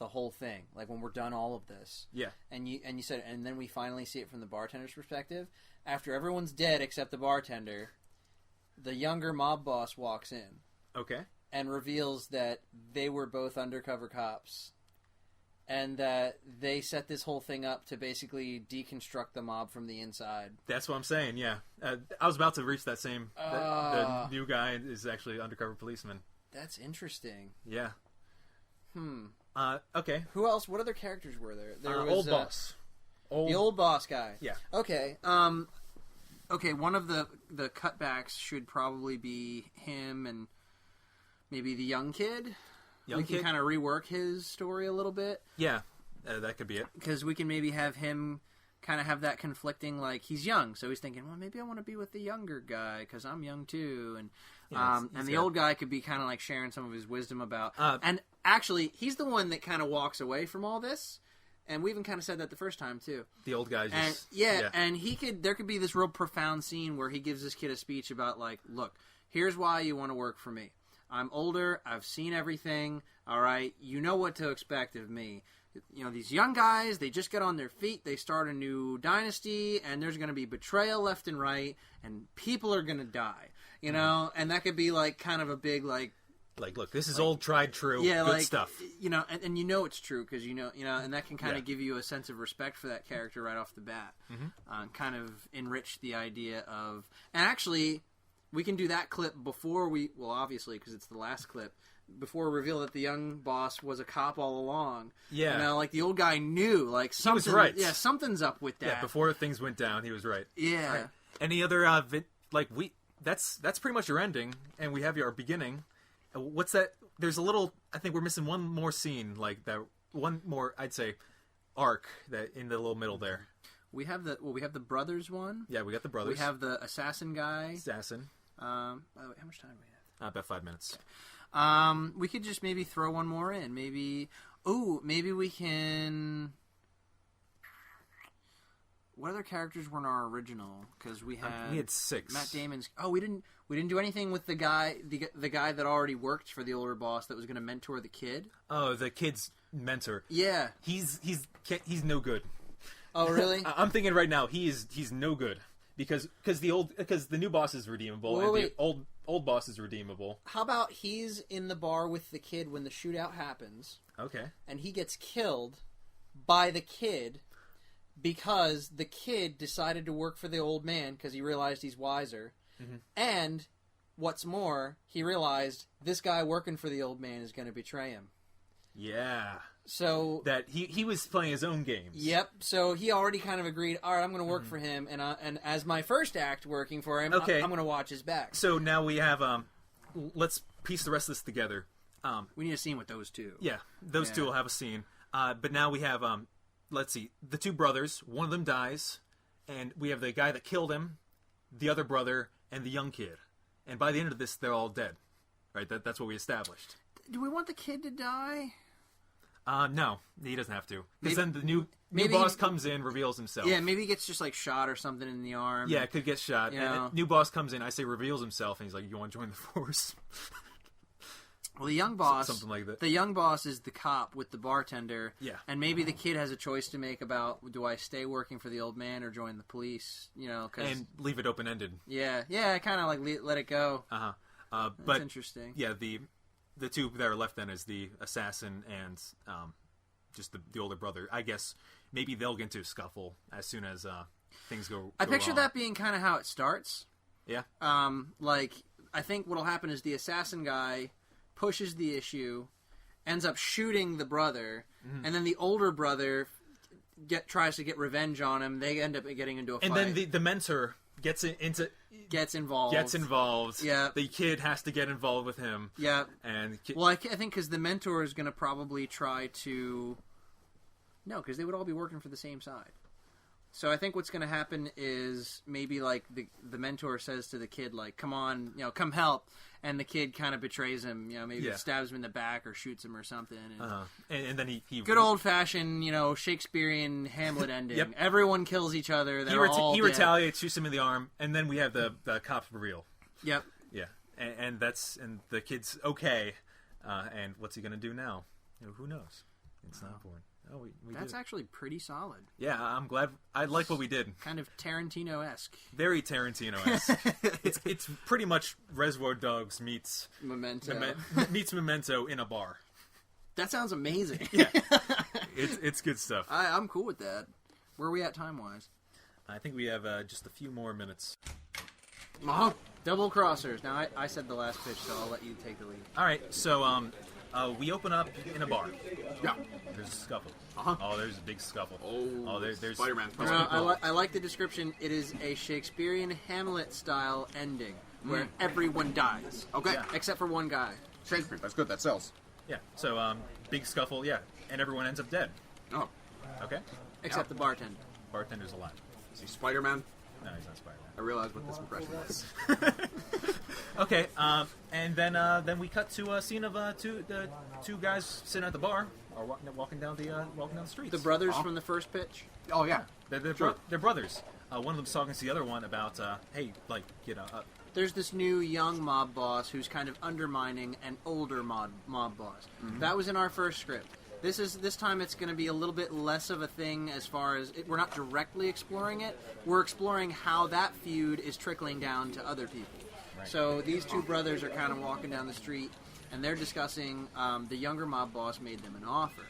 the whole thing, when we're done all of this, and you said, and then we finally see it from the bartender's perspective, after everyone's dead except the bartender, the younger mob boss walks in, and reveals that they were both undercover cops, and that they set this whole thing up to basically deconstruct the mob from the inside. That's what I'm saying. Yeah, I was about to reach that same. The new guy is actually an undercover policeman. That's interesting. Yeah. Okay. Who else? What other characters were there? There was old boss. The old boss guy. Yeah. Okay. Okay. One of the cutbacks should probably be him and maybe the young kid. We can kind of rework his story a little bit. Yeah, that could be it. Because we can maybe have him kind of have that conflicting, he's young, so he's thinking, well, maybe I want to be with the younger guy because I'm young too, and the old guy could be kind of sharing some of his wisdom about. And actually, he's the one that kind of walks away from all this, and we even kind of said that the first time too. The old guy just and there could be this real profound scene where he gives this kid a speech about look, here's why you want to work for me. I'm older. I've seen everything. All right, you know what to expect of me. These young guys, they just get on their feet, they start a new dynasty, and there's going to be betrayal left and right, and people are going to die, and that could be kind of a big look, this is old, tried, true, good stuff. And it's true because and that can kind of give you a sense of respect for that character right off the bat, kind of enrich the idea of, and actually, we can do that clip before obviously because it's the last clip. Before reveal that the young boss was a cop all along. Yeah. The old guy knew, something, he was right. Yeah, something's up with that. Yeah, before things went down, he was right. Yeah. Right. Any other, that's pretty much your ending, and we have our beginning. What's that? There's a little, I think we're missing one more scene, that, one more, I'd say, arc that in the little middle there. We have the brothers one. Yeah, we got the brothers. We have the assassin guy. Assassin. By the way, how much time do we have? About 5 minutes. We could just maybe throw one more in. Maybe we can. What other characters were in our original? Because we had 6. Matt Damon's. Oh, we didn't do anything with the guy that already worked for the older boss that was going to mentor the kid. Oh, the kid's mentor. Yeah, He's no good. Oh, really? I'm thinking right now he's no good because the new boss is redeemable and wait. the old boss is redeemable. How about he's in the bar with the kid when the shootout happens? Okay. And he gets killed by the kid because the kid decided to work for the old man because he realized he's wiser. Mm-hmm. And what's more, he realized this guy working for the old man is going to betray him. Yeah. So that he was playing his own games. Yep. So he already kind of agreed. All right, I'm going to work for him, and as my first act working for him, okay. I'm going to watch his back. So now we have let's piece the rest of this together. We need a scene with those two. Yeah, those two will have a scene. But now we have let's see, the two brothers. One of them dies, and we have the guy that killed him, the other brother, and the young kid. And by the end of this, they're all dead. Right? That's what we established. Do we want the kid to die? No, he doesn't have to. Because then the new boss comes in, reveals himself. Yeah, maybe he gets just like shot or something in the arm. Yeah, could get shot. And new boss comes in, I say reveals himself, and he's like, "You want to join the force?" Well, the young boss, something like that. The young boss is the cop with the bartender. Yeah, and maybe the kid has a choice to make about do I stay working for the old man or join the police? You know, and leave it open ended. Yeah, kind of like let it go. But that's interesting. Yeah, the two that are left then is the assassin and just the older brother. I guess maybe they'll get into a scuffle as soon as things go. I picture wrong. that being kind of how it starts. Yeah. Like I think what'll happen is the assassin guy pushes the issue, ends up shooting the brother, and then the older brother tries to get revenge on him. They end up getting into a fight. And then the mentor gets involved. Yeah. The kid has to get involved with him. Yeah. And well, I think because the mentor is going to probably try to. No, because they would all be working for the same side. So I think what's going to happen is maybe like the mentor says to the kid like, "Come on, come help," and the kid kind of betrays him. Maybe stabs him in the back or shoots him or something. And then he good old fashioned Shakespearean Hamlet ending. Yep. Everyone kills each other. He retaliates, shoots him in the arm, and then we have the cop reveal. Yep. Yeah, and the kid's okay. And what's he going to do now? Who knows? It's not important. Oh, that's actually pretty solid. Yeah, I'm glad. I like what we did. Kind of Tarantino-esque. Very Tarantino-esque. it's pretty much Reservoir Dogs meets Memento in a bar. That sounds amazing. Yeah, it's good stuff. I'm cool with that. Where are we at time-wise? I think we have just a few more minutes. Double crossers. Now, I said the last pitch, so I'll let you take the lead. All right, so we open up in a bar. Yeah. There's a scuffle. Uh-huh. Oh, there's a big scuffle. There's Spider-Man. I like the description. It is a Shakespearean Hamlet-style ending where everyone dies. Okay. Yeah. Except for one guy. Shakespeare. That's good. That sells. Yeah. So, big scuffle, yeah. And everyone ends up dead. Oh. Okay. Except the bartender. Bartender's alive. Is he Spider-Man? No, he's not Spider-Man. I realized what this impression was. Okay, and then we cut to a scene of two guys sitting at the bar or walking down the streets. The brothers from the first pitch. Oh yeah, they're brothers. One of them's talking to the other one about There's this new young mob boss who's kind of undermining an older mob boss. Mm-hmm. That was in our first script. This time it's going to be a little bit less of a thing as far as we're not directly exploring it. We're exploring how that feud is trickling down to other people. Right. So these two brothers are kind of walking down the street, and they're discussing the younger mob boss made them an offer,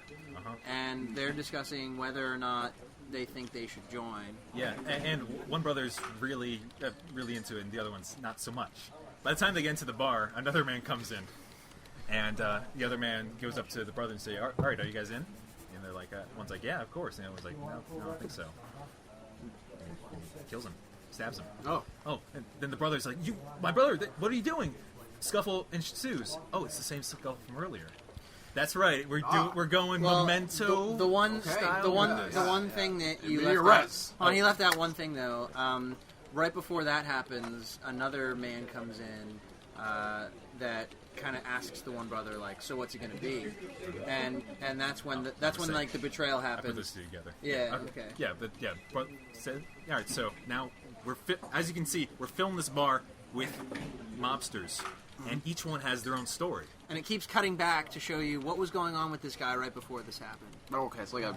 and they're discussing whether or not they think they should join. Yeah, and one brother's really into it, and the other one's not so much. By the time they get into the bar, another man comes in. And the other man goes up to the brother and say, "All right, are you guys in?" And they're like, "One's like, yeah, of course." And the other one's like, "No, I don't think so." And he kills him, stabs him. Oh, and then the brother's like, my brother, what are you doing?" Scuffle ensues. Oh, it's the same scuffle from earlier. That's right. We're going Memento. The one thing that you left out. He left out one thing though. Right before that happens, another man comes in that kind of asks the one brother, like, so what's it going to be? And that's when like the betrayal I put happens. those two together. Yeah. Okay. Yeah, but all right. So now as you can see, we're filling this bar with mobsters, and each one has their own story. And it keeps cutting back to show you what was going on with this guy right before this happened. Okay, it's like a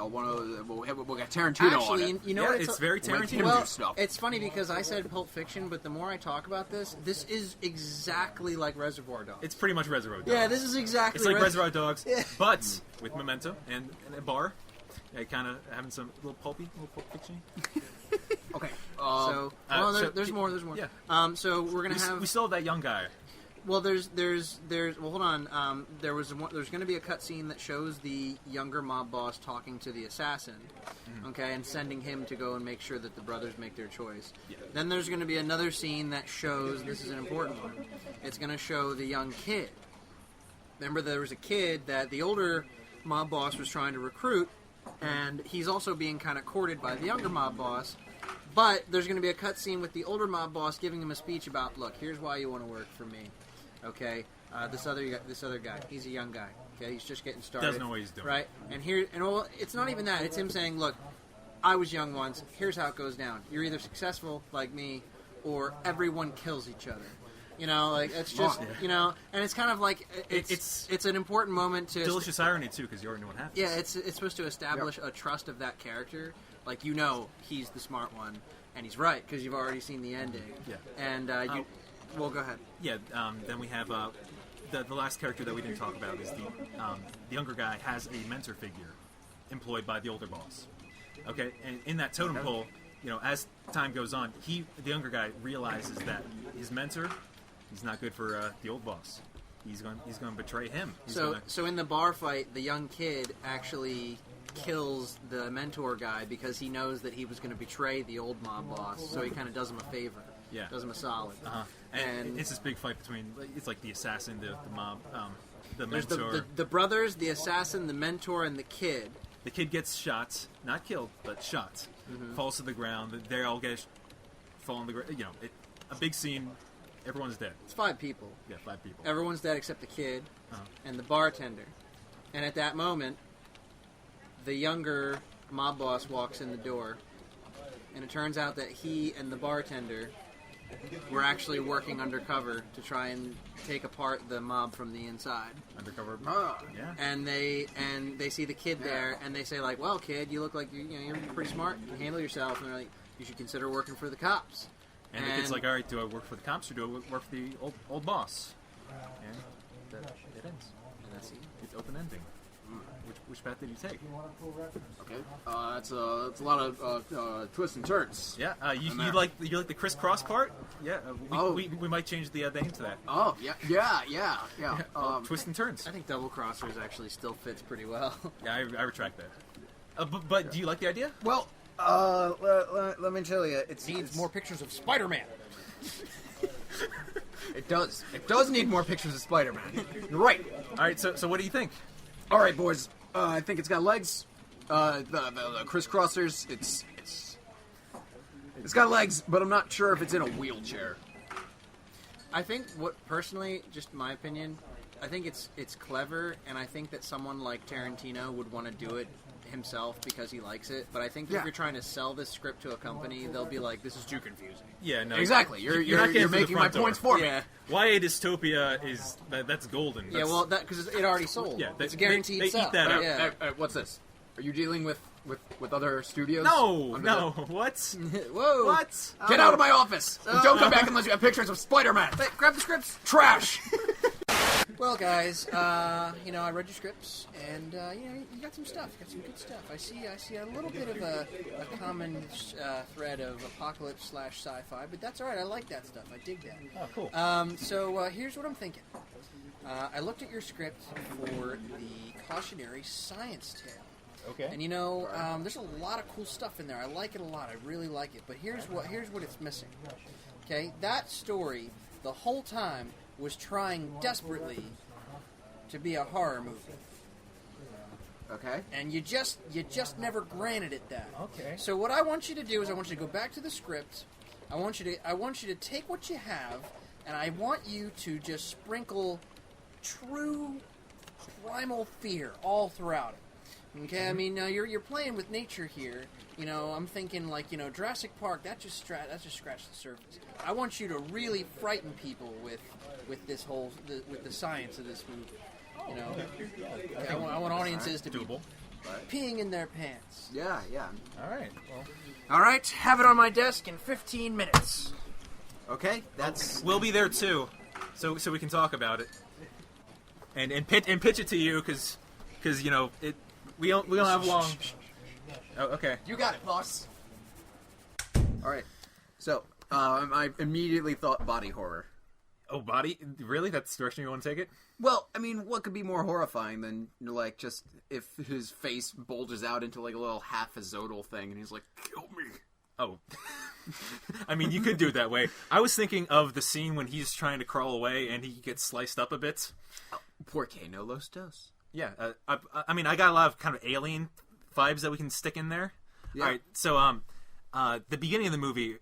one of the, we got Tarantino on Actually, it. you know Yeah, what? it's very Tarantino Well, stuff. it's funny because I said Pulp Fiction, but the more I talk about this is exactly like Reservoir Dogs. It's pretty much Reservoir Dogs. Yeah, this is exactly. It's like Reservoir Dogs, Yeah. but with Memento and a bar. Yeah, kind of having some little Pulp Fiction. Okay. There's more. Yeah. So we're gonna have. We still have that young guy. Well, there's. Well, hold on. There's going to be a cutscene that shows the younger mob boss talking to the assassin, okay, and sending him to go and make sure that the brothers make their choice. Yeah. Then there's going to be another scene that shows. This is an important one. It's going to show the young kid. Remember, there was a kid that the older mob boss was trying to recruit, and he's also being kind of courted by the younger mob boss. But there's going to be a cutscene with the older mob boss giving him a speech about, look, here's why you want to work for me. Okay, this other guy, he's a young guy. Okay, he's just getting started. Doesn't know what he's doing. Right, well, it's not even that. It's him saying, look, I was young once. Here's how it goes down. You're either successful like me, or everyone kills each other. You know, like it's just and it's kind of like it's an important moment to Delicious irony too, because you already know what happens. Yeah, it's supposed to establish a trust of that character. Like, he's the smart one, and he's right because you've already seen the ending. Yeah. And well, go ahead. Yeah. Then we have the last character that we didn't talk about is the younger guy has a mentor figure employed by the older boss. Okay, and in that totem pole, as time goes on, the younger guy realizes that his mentor, he's not good for the old boss. He's going to betray him. So in the bar fight, the young kid actually kills the mentor guy because he knows that he was going to betray the old mob boss. So he kind of does him a favor. Yeah. Does him a solid. Uh-huh. And it's this big fight between, it's like the assassin, the mob, the There's mentor. the brothers, the assassin, the mentor, and the kid. The kid gets shot, not killed, but shot. Falls to the ground. They all fall on the ground. A big scene. Everyone's dead. It's 5 people. Yeah, 5 people. Everyone's dead except the kid Uh-huh. and the bartender. And at that moment, the younger mob boss walks in the door, and it turns out that he and the bartender were actually working undercover to try and take apart the mob from the inside. Undercover. Yeah. And they see the kid there, and they say, like, well, kid, you look like you're pretty smart. You can handle yourself. And they're like, you should consider working for the cops. And the kid's like, all right, do I work for the cops or do I work for the old boss? And it ends. And that's it. It's open ending. Which path did you take? Okay. It's a lot of twists and turns. Yeah. You like the crisscross part? Yeah. We might change the name to that. Oh, yeah. Twists and turns. I think Double Crossers actually still fits pretty well. Yeah, I retract that. But do you like the idea? Well, let me tell you, it Needs more pictures of Spider-Man. It does. It does need more pictures of Spider-Man. You're right. All right. So what do you think? All right, boys. I think it's got legs. The crisscrossers. It's got legs, but I'm not sure if it's in a wheelchair. I think personally, just my opinion, I think it's clever, and I think that someone like Tarantino would want to do it himself because he likes it. But I think if you're trying to sell this script to a company, they'll be like, "This is too confusing." Yeah, no. Exactly. You're You're making my points for me. Yeah. YA dystopia that's golden. Yeah, well, because it already sold. Yeah, it's a guaranteed they sell. eat that up. Yeah. What's this? Are you dealing with other studios? No. What? Whoa! What? Get out of my office! Don't come back unless you have pictures of Spider-Man. Hey, grab the scripts. Trash. Well, guys, I read your scripts, and you got some stuff. You got some good stuff. I see a little bit of a common thread of apocalypse / sci-fi, but that's all right. I like that stuff. I dig that. Oh, cool. So here's what I'm thinking. I looked at your script for the cautionary science tale. Okay. And there's a lot of cool stuff in there. I like it a lot. I really like it. But here's what it's missing. Okay, that story the whole time was trying desperately to be a horror movie. Okay. And you just never granted it that. Okay. So what I want you to do is I want you to go back to the script. I want you to take what you have, and I want you to just sprinkle true primal fear all throughout it. Okay, I mean, you're playing with nature here. You know, I'm thinking like, you know, Jurassic Park. That just scratched the surface. I want you to really frighten people with this whole with the science of this movie. You know, okay, I want audiences to be peeing in their pants. Yeah. All right. Well, all right, have it on my desk in 15 minutes. Okay, that's... we'll be there too, so we can talk about it, and pitch it to you because you know it. We don't have long. Oh, okay. You got it, boss. All right. So, I immediately thought body horror. Oh, body? Really? That's the direction you want to take it? Well, I mean, what could be more horrifying than, like, just if his face bulges out into, like, a little half-azodal thing, and he's like, kill me. Oh. I mean, you could do it that way. I was thinking of the scene when he's trying to crawl away and he gets sliced up a bit. Oh, porque no los dos. Yeah. I mean, I got a lot of kind of alien vibes that we can stick in there. Yeah. All right. So, the beginning of the movie,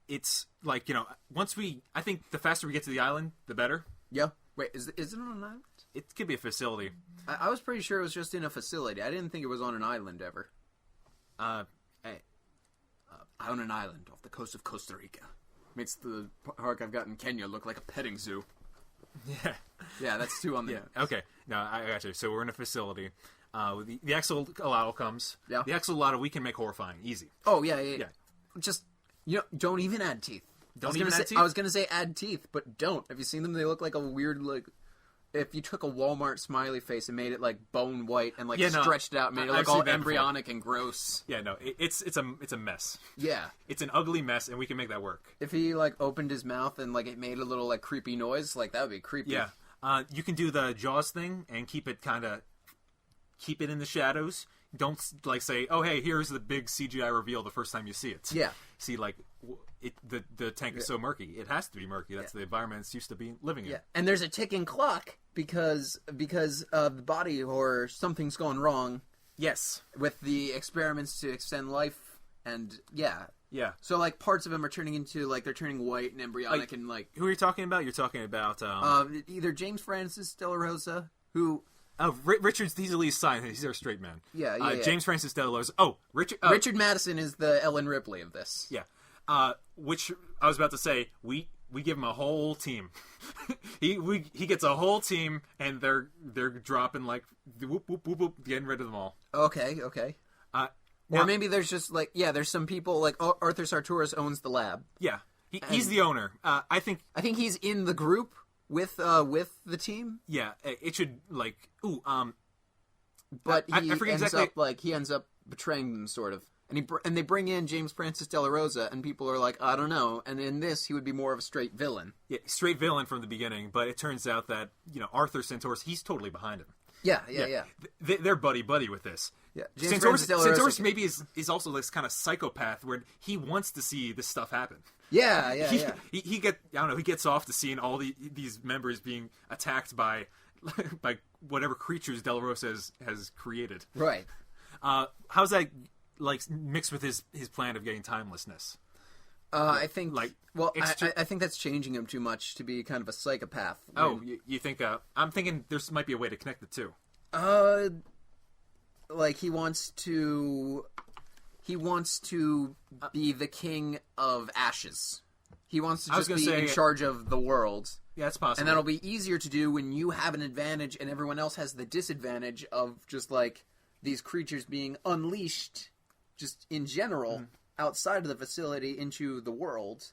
it's like, you know, I think the faster we get to the island, the better. Yeah. Wait, is it on an island? It could be a facility. I was pretty sure it was just in a facility. I didn't think it was on an island ever. Hey. On an island off the coast of Costa Rica. Makes the park I've got in Kenya look like a petting zoo. Yeah. Yeah, that's two on the... Yeah. Okay. No, I got you. So we're in a facility. The axolotl comes. Yeah. The axolotl we can make horrifying. Easy. Oh, yeah. Just, you know, don't even add teeth. Don't even add teeth? I was going to say add teeth, but don't. Have you seen them? They look like a weird, like... If you took a Walmart smiley face and made it, like, bone white and, like, stretched it out, made it look all embryonic and gross. Yeah, no, it's a mess. Yeah. It's an ugly mess, and we can make that work. If he, like, opened his mouth and, like, it made a little, like, creepy noise, like, that would be creepy. Yeah. You can do the Jaws thing and keep it in the shadows. Don't, like, say, oh, hey, here's the big CGI reveal the first time you see it. Yeah. See, like, the tank is so murky. It has to be murky. That's the environment it's used to be living in. Yeah. And there's a ticking clock because of the body horror, something's gone wrong. Yes. With the experiments to extend life, and, yeah. Yeah. So, like, parts of him are turning into, like, they're turning white and embryonic and, like... Who are you talking about? You're talking about, either James Francis De La Rosa, who... Oh, Richard's, he's a lead scientist. He's our straight man. Yeah. James Francis De La Rosa. Oh, Richard... Richard Madison is the Ellen Ripley of this. Yeah. Which, I was about to say, we give him a whole team. he gets a whole team, and they're dropping, like, whoop, whoop, whoop, whoop, getting rid of them all. Okay. Now, or maybe there's just, like, there's some people, like, Arthur Sartoris owns the lab. Yeah. He's the owner. I think he's in the group with the team. Yeah, it should, like, but I forget exactly. He ends up betraying them, sort of. And they bring in James Francis De La Rosa, and people are like, I don't know. And in this, he would be more of a straight villain. Yeah, straight villain from the beginning, but it turns out that, you know, Arthur Sartoris, he's totally behind him. Yeah. They're buddy with this. Yeah. Sartoris maybe is also this kind of psychopath where he wants to see this stuff happen. Yeah. He gets off to seeing all these members being attacked by whatever creatures De La Rosa has created. Right. How's that, like, mixed with his plan of getting timelessness? I think, like, I think that's changing him too much to be kind of a psychopath. Oh, you think? I'm thinking there might be a way to connect the two. Like he wants to be the king of ashes. He wants to just be in charge of the world. Yeah, that's possible. And that'll be easier to do when you have an advantage and everyone else has the disadvantage of just, like, these creatures being unleashed just in general outside of the facility into the world.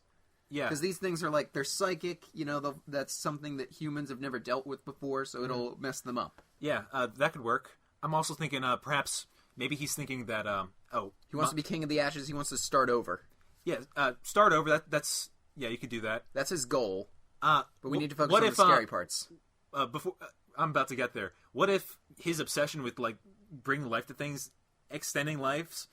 Yeah. Because these things are, like, they're psychic, you know, that's something that humans have never dealt with before, so it'll mess them up. Yeah, that could work. I'm also thinking perhaps maybe he's thinking that, he wants to be king of the ashes, he wants to start over. Yeah, start over, that's yeah, you could do that. That's his goal. But we need to focus on the scary parts. Before I'm about to get there. What if his obsession with, like, bringing life to things, extending lives,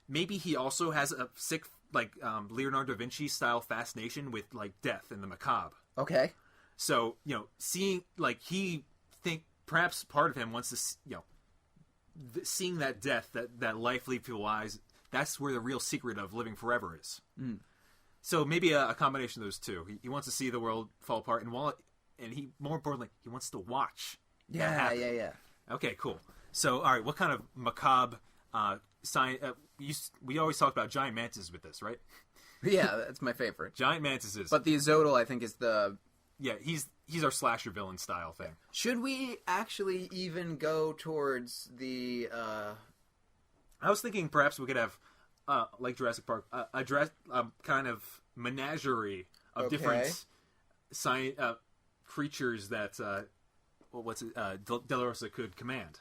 maybe he also has a sick, like, Leonardo da Vinci style fascination with, like, death and the macabre. Okay. So, you know, seeing, like, perhaps part of him wants to, you know, seeing that death, that life leave people's eyes, that's where the real secret of living forever is. So maybe a combination of those two. He wants to see the world fall apart, and more importantly, he wants to watch. Yeah. Okay, cool. So, all right, what kind of macabre science? We always talk about giant mantises with this, right? Yeah, that's my favorite. Giant mantises. But the Azotl, I think, is the... Yeah, he's our slasher villain style thing. Should we actually even go towards the... I was thinking perhaps we could have, like Jurassic Park, a kind of menagerie of different creatures that De La Rosa could command.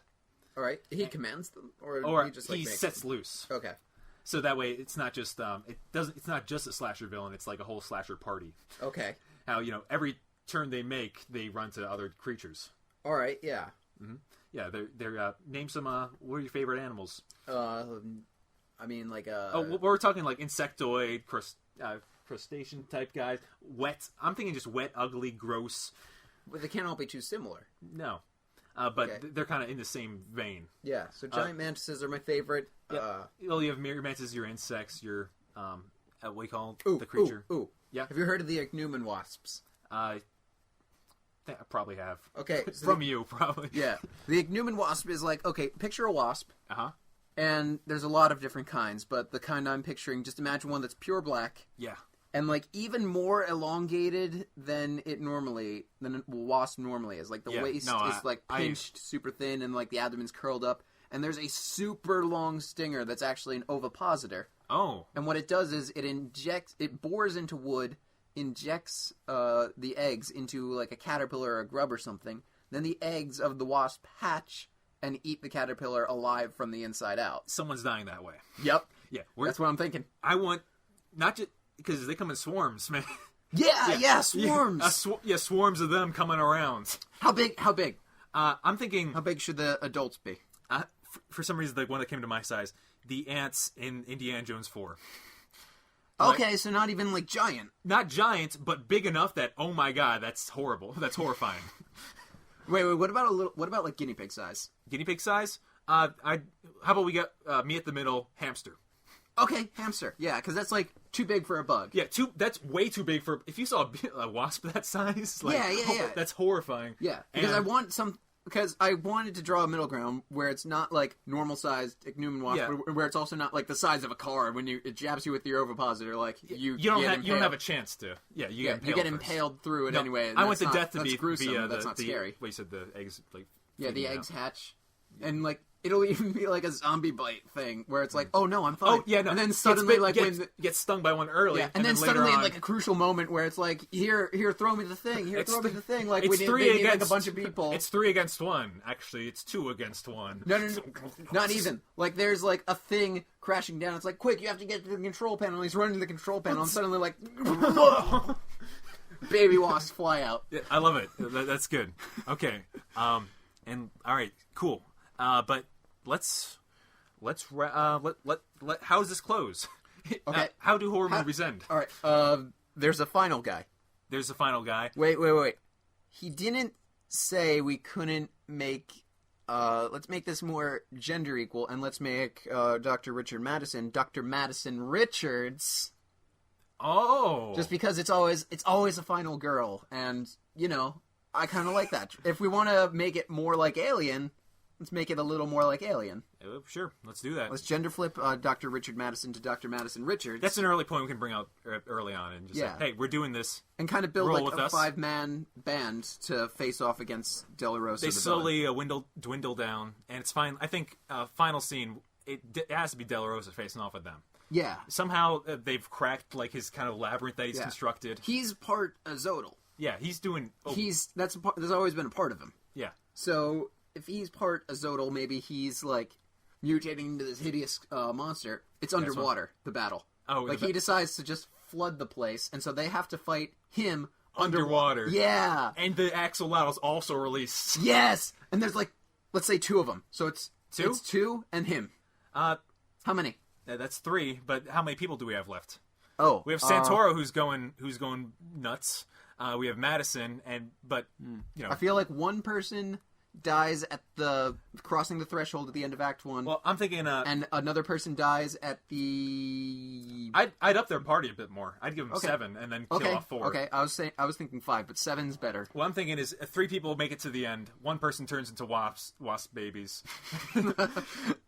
All right, he commands them, or he just he makes sets them? loose. Okay. So that way, it's not just it's not just a slasher villain. It's like a whole slasher party. Okay. How every turn they make, they run to other creatures. All right. Yeah. Mm-hmm. Yeah. They're name some. What are your favorite animals? I mean, like we're talking like insectoid, crustacean type guys. Wet. I'm thinking just wet, ugly, gross. But they can't all be too similar. No. But Okay. they're kind of in the same vein. Yeah. So giant mantises are my favorite. Yeah. Well, you have mirror mantises, your insects, your what do you call the creature? Ooh. Yeah. Have you heard of the ichneumon wasps? I probably have. Okay. So From you, probably. Yeah. The ichneumon wasp is like, okay, picture a wasp. Uh-huh. And there's a lot of different kinds, but the kind I'm picturing, just imagine one that's pure black. Yeah. And like even more elongated than a wasp normally is. Like the waist is like pinched, super thin, and like the abdomen's curled up. And there's a super long stinger that's actually an ovipositor. Oh. And what it does is it bores into wood, injects the eggs into like a caterpillar or a grub or something. Then the eggs of the wasp hatch and eat the caterpillar alive from the inside out. Someone's dying that way. Yep. Yeah. That's what I'm thinking. I want, not just, because they come in swarms, man. Yeah, swarms. Swarms of them coming around. How big? I'm thinking, How big should the adults be? for some reason, the one that came to my size, the ants in Indiana Jones 4. Okay, so not even like giant. Not giant, but big enough that, oh my god, that's horrible. That's horrifying. Wait, what about like guinea pig size? Guinea pig size? How about we get me at the middle, hamster. Okay, hamster. Yeah, because that's like too big for a bug. Yeah, that's way too big for. If you saw a wasp that size, like, yeah. that's horrifying. Yeah, because I wanted to draw a middle ground where it's not like normal sized ichneumon wasp, but where it's also not like the size of a car. When it jabs you with your ovipositor, like you don't have a chance to. Yeah, you get impaled through it anyway. I want the death to be gruesome. via that's not scary. Wait, you said the eggs like. Yeah, the eggs hatch, and like it'll even be like a zombie bite thing where it's like, oh no, I'm fine. Oh yeah, no. And then suddenly gets stung by one early, and then suddenly in like a crucial moment where it's like, here, throw me the thing. Throw me the thing. Like it's they need like a bunch of people. It's 3 against 1. Actually, it's 2 against 1. No, not even. Like there's like a thing crashing down. It's like, quick, you have to get to the control panel. He's running to the control panel, and suddenly like, baby wasps fly out. Yeah, I love it. That's good. Okay. And all right, cool. But let's how does this close? Okay. How do horror movies end? All right. There's a final guy. There's a final guy. Wait. He didn't say we couldn't make. Let's make this more gender equal, and let's make Dr. Richard Madison Dr. Madison Richards. Oh. Just because it's always a final girl, and I kind of like that. If we want to make it more like Alien, let's make it a little more like Alien. Sure, let's do that. Let's gender flip Dr. Richard Madison to Dr. Madison Richards. That's an early point we can bring out early on and just say, hey, we're doing this. And kind of build Roll like with a us. 5-man band to face off against De La Rosa. They slowly dwindle down, and it's fine. I think final scene, it has to be De La Rosa facing off with them. Yeah. Somehow they've cracked like his kind of labyrinth that he's constructed. He's part Azotl. Yeah, he's doing... There's always been a part of him. Yeah. So, if he's part Azotl, maybe he's, like, mutating into this hideous monster. It's underwater, the battle. Oh, like, he decides to just flood the place, and so they have to fight him underwater. Yeah! And the axolotls also released. Yes! And there's, like, let's say 2 of them. So it's... 2? It's 2 and him. How many? That's 3, but how many people do we have left? Oh. We have Santoro who's going nuts. We have Madison, but I feel like one person dies at the crossing the threshold at the end of Act 1. Well, I'm thinking... and another person dies at the... I'd up their party a bit more. I'd give them 7 and then kill off 4. Okay, I was thinking 5, but 7's better. What I'm thinking is 3 people make it to the end. 1 person turns into wasp babies.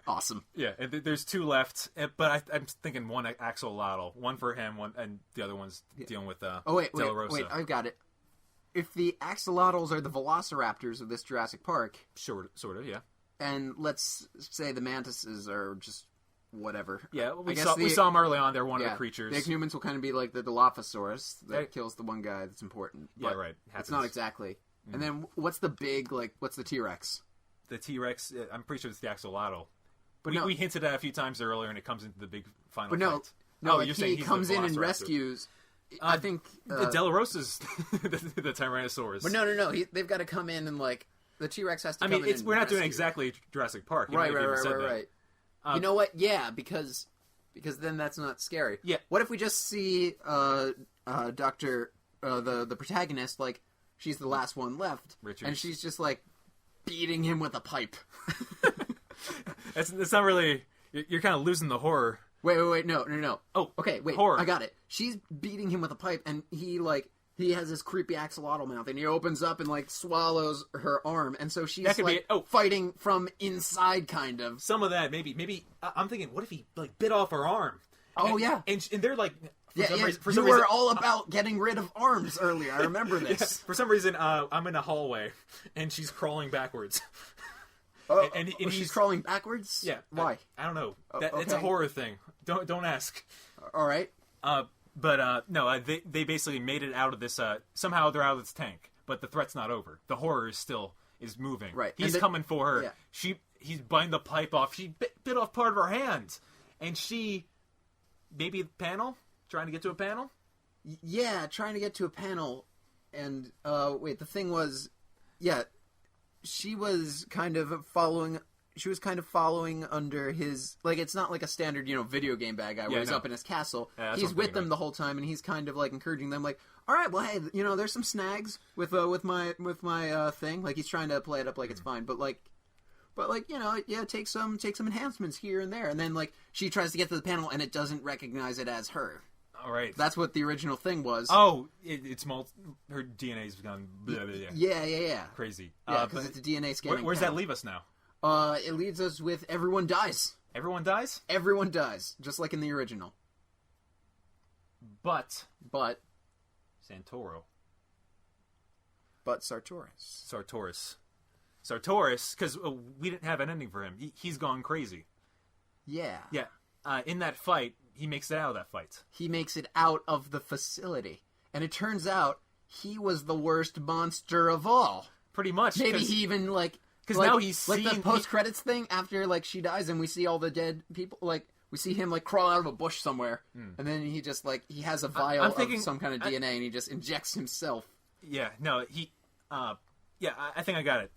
Awesome. Yeah, and there's 2 left. But I'm thinking 1 axolotl. 1 for him, 1, and the other one's dealing with wait, De La Rosa. Wait, I've got it. If the axolotls are the velociraptors of this Jurassic Park... Sort of, yeah. And let's say the mantises are just whatever. Yeah, we saw them early on. They're one of the creatures. The Ichneumons will kind of be like the Dilophosaurus that kills the one guy that's important. Yeah, right. It's not exactly. Mm. And then what's the T-Rex? The T-Rex, I'm pretty sure it's the axolotl. But we hinted at it a few times earlier, and it comes into the big final fight. No, you're saying he comes in and rescues... I think... the De La Rosa's the Tyrannosaurus. But no. They've got to come in and, like... The T-Rex has to come in and we're not doing exactly Jurassic Park. Right. You know what? Yeah, because then that's not scary. Yeah. What if we just see Dr. The protagonist, like, she's the last one left, Richards. and she's just, like, beating him with a pipe. That's not really... You're kind of losing the horror. Wait, no. Oh, okay, wait, horror. I got it. She's beating him with a pipe, and he has this creepy axolotl mouth, and he opens up and, like, swallows her arm, and so she's, fighting from inside, kind of. Some of that, maybe, I'm thinking, what if he, like, bit off her arm? Yeah. And they're, like... For some reason, were all about getting rid of arms earlier, I remember this. Yeah, for some reason, I'm in a hallway, and she's crawling backwards. And she's crawling backwards? Yeah. Why? I don't know. It's a horror thing. Don't ask. All right. No, they basically made it out of this. Somehow they're out of this tank, but the threat's not over. The horror is moving. Right. He's coming for her. Yeah. He's biting the pipe off. She bit off part of her hand, and maybe a panel, trying to get to a panel. Yeah, trying to get to a panel, and the thing was, she was kind of following under his, like, it's not like a standard, video game bad guy where he's up in his castle. He's with them the whole time, and he's kind of, like, encouraging them, like, all right, well, hey, there's some snags with my thing. Like, he's trying to play it up like it's fine, but take some enhancements here and there. And then, like, she tries to get to the panel, and it doesn't recognize it as her. All right. That's what the original thing was. Oh, her DNA's gone blah, blah, blah. Yeah. Crazy. Yeah, because it's a DNA scanning. Where's that leave us now? It leaves us with everyone dies. Everyone dies? Everyone dies, just like in the original. But Santoro. But Sartoris, because we didn't have an ending for him. He's gone crazy. Yeah. Yeah. In that fight, he makes it out of that fight. He makes it out of the facility. And it turns out he was the worst monster of all. Pretty much. Maybe he even, like... Because now he's like the post-credits thing, after, like, she dies and we see all the dead people, like, we see him, like, crawl out of a bush somewhere. And then he just, like, he has a vial of some kind of DNA and he just injects himself. Yeah, no, I think I got it.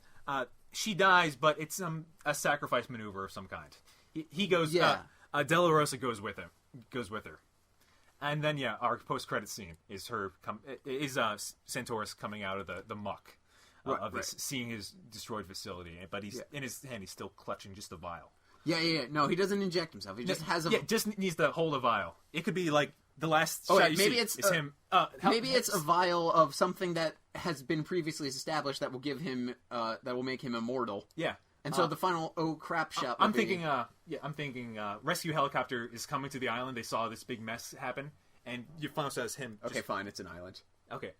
She dies, but it's a sacrifice maneuver of some kind. He goes... Yeah. De La Rosa goes with her. And then, our post-credit scene is Santoris coming out of the muck of this, seeing his destroyed facility. But he's in his hand, he's still clutching just a vial. Yeah. No, he doesn't inject himself. He just has a... Yeah, just needs to hold a vial. It could be, like, the last shot you see is him... maybe it's a vial of something that has been previously established that will give him... that will make him immortal. Yeah. And so the final crap shot. I'm thinking rescue helicopter is coming to the island. They saw this big mess happen, and your final shot is him. Okay, fine, it's an island. Okay,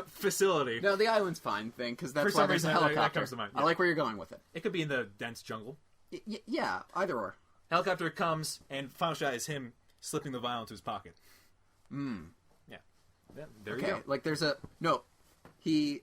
facility. No, the island's fine thing because that's for some why there's reason a helicopter. that comes to mind. Yeah. I like where you're going with it. It could be in the dense jungle. Yeah, either or. Helicopter comes, and final shot is him slipping the vial into his pocket. Yeah, there you go. Like there's he.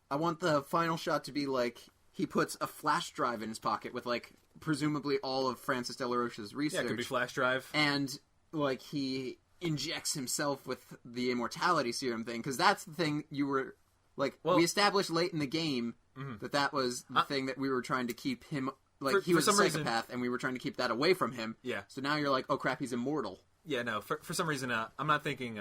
I want the final shot to be like he puts a flash drive in his pocket with like presumably all of Francis De La Rocha's research. Yeah, it could be flash drive. And like he injects himself with the immortality serum thing because that's the thing you were like. We established late in the game that was the thing that we were trying to keep him like he was a psychopath and we were trying to keep that away from him. Yeah. So now you're like, oh crap, he's immortal. Yeah, no. For some reason, I'm not thinking.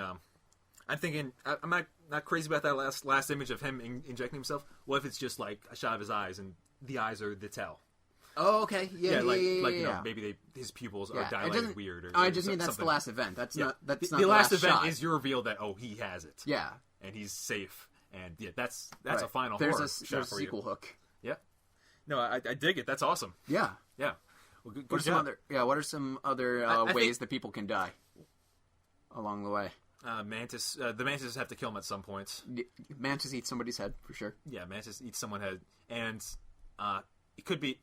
I'm thinking, I'm not crazy about that last image of him injecting himself. What if it's just like a shot of his eyes, and the eyes are the tell? Oh, okay. Yeah, you know, maybe his pupils are dilated weird. Or I just mean that's something. the last event. That's not. That's the not last last event shot. is your reveal that he has it. Yeah, and he's safe. And yeah, that's right. a final. There's horror a shot for sequel you. hook. Yeah. No, I dig it. That's awesome. Yeah. Yeah. Well, good What are some job. other? What are some other I ways think- that people can die along the way? Mantis. The mantis have to kill him at some point. Mantis eats somebody's head for sure. Yeah, mantis eats someone's head, and it could be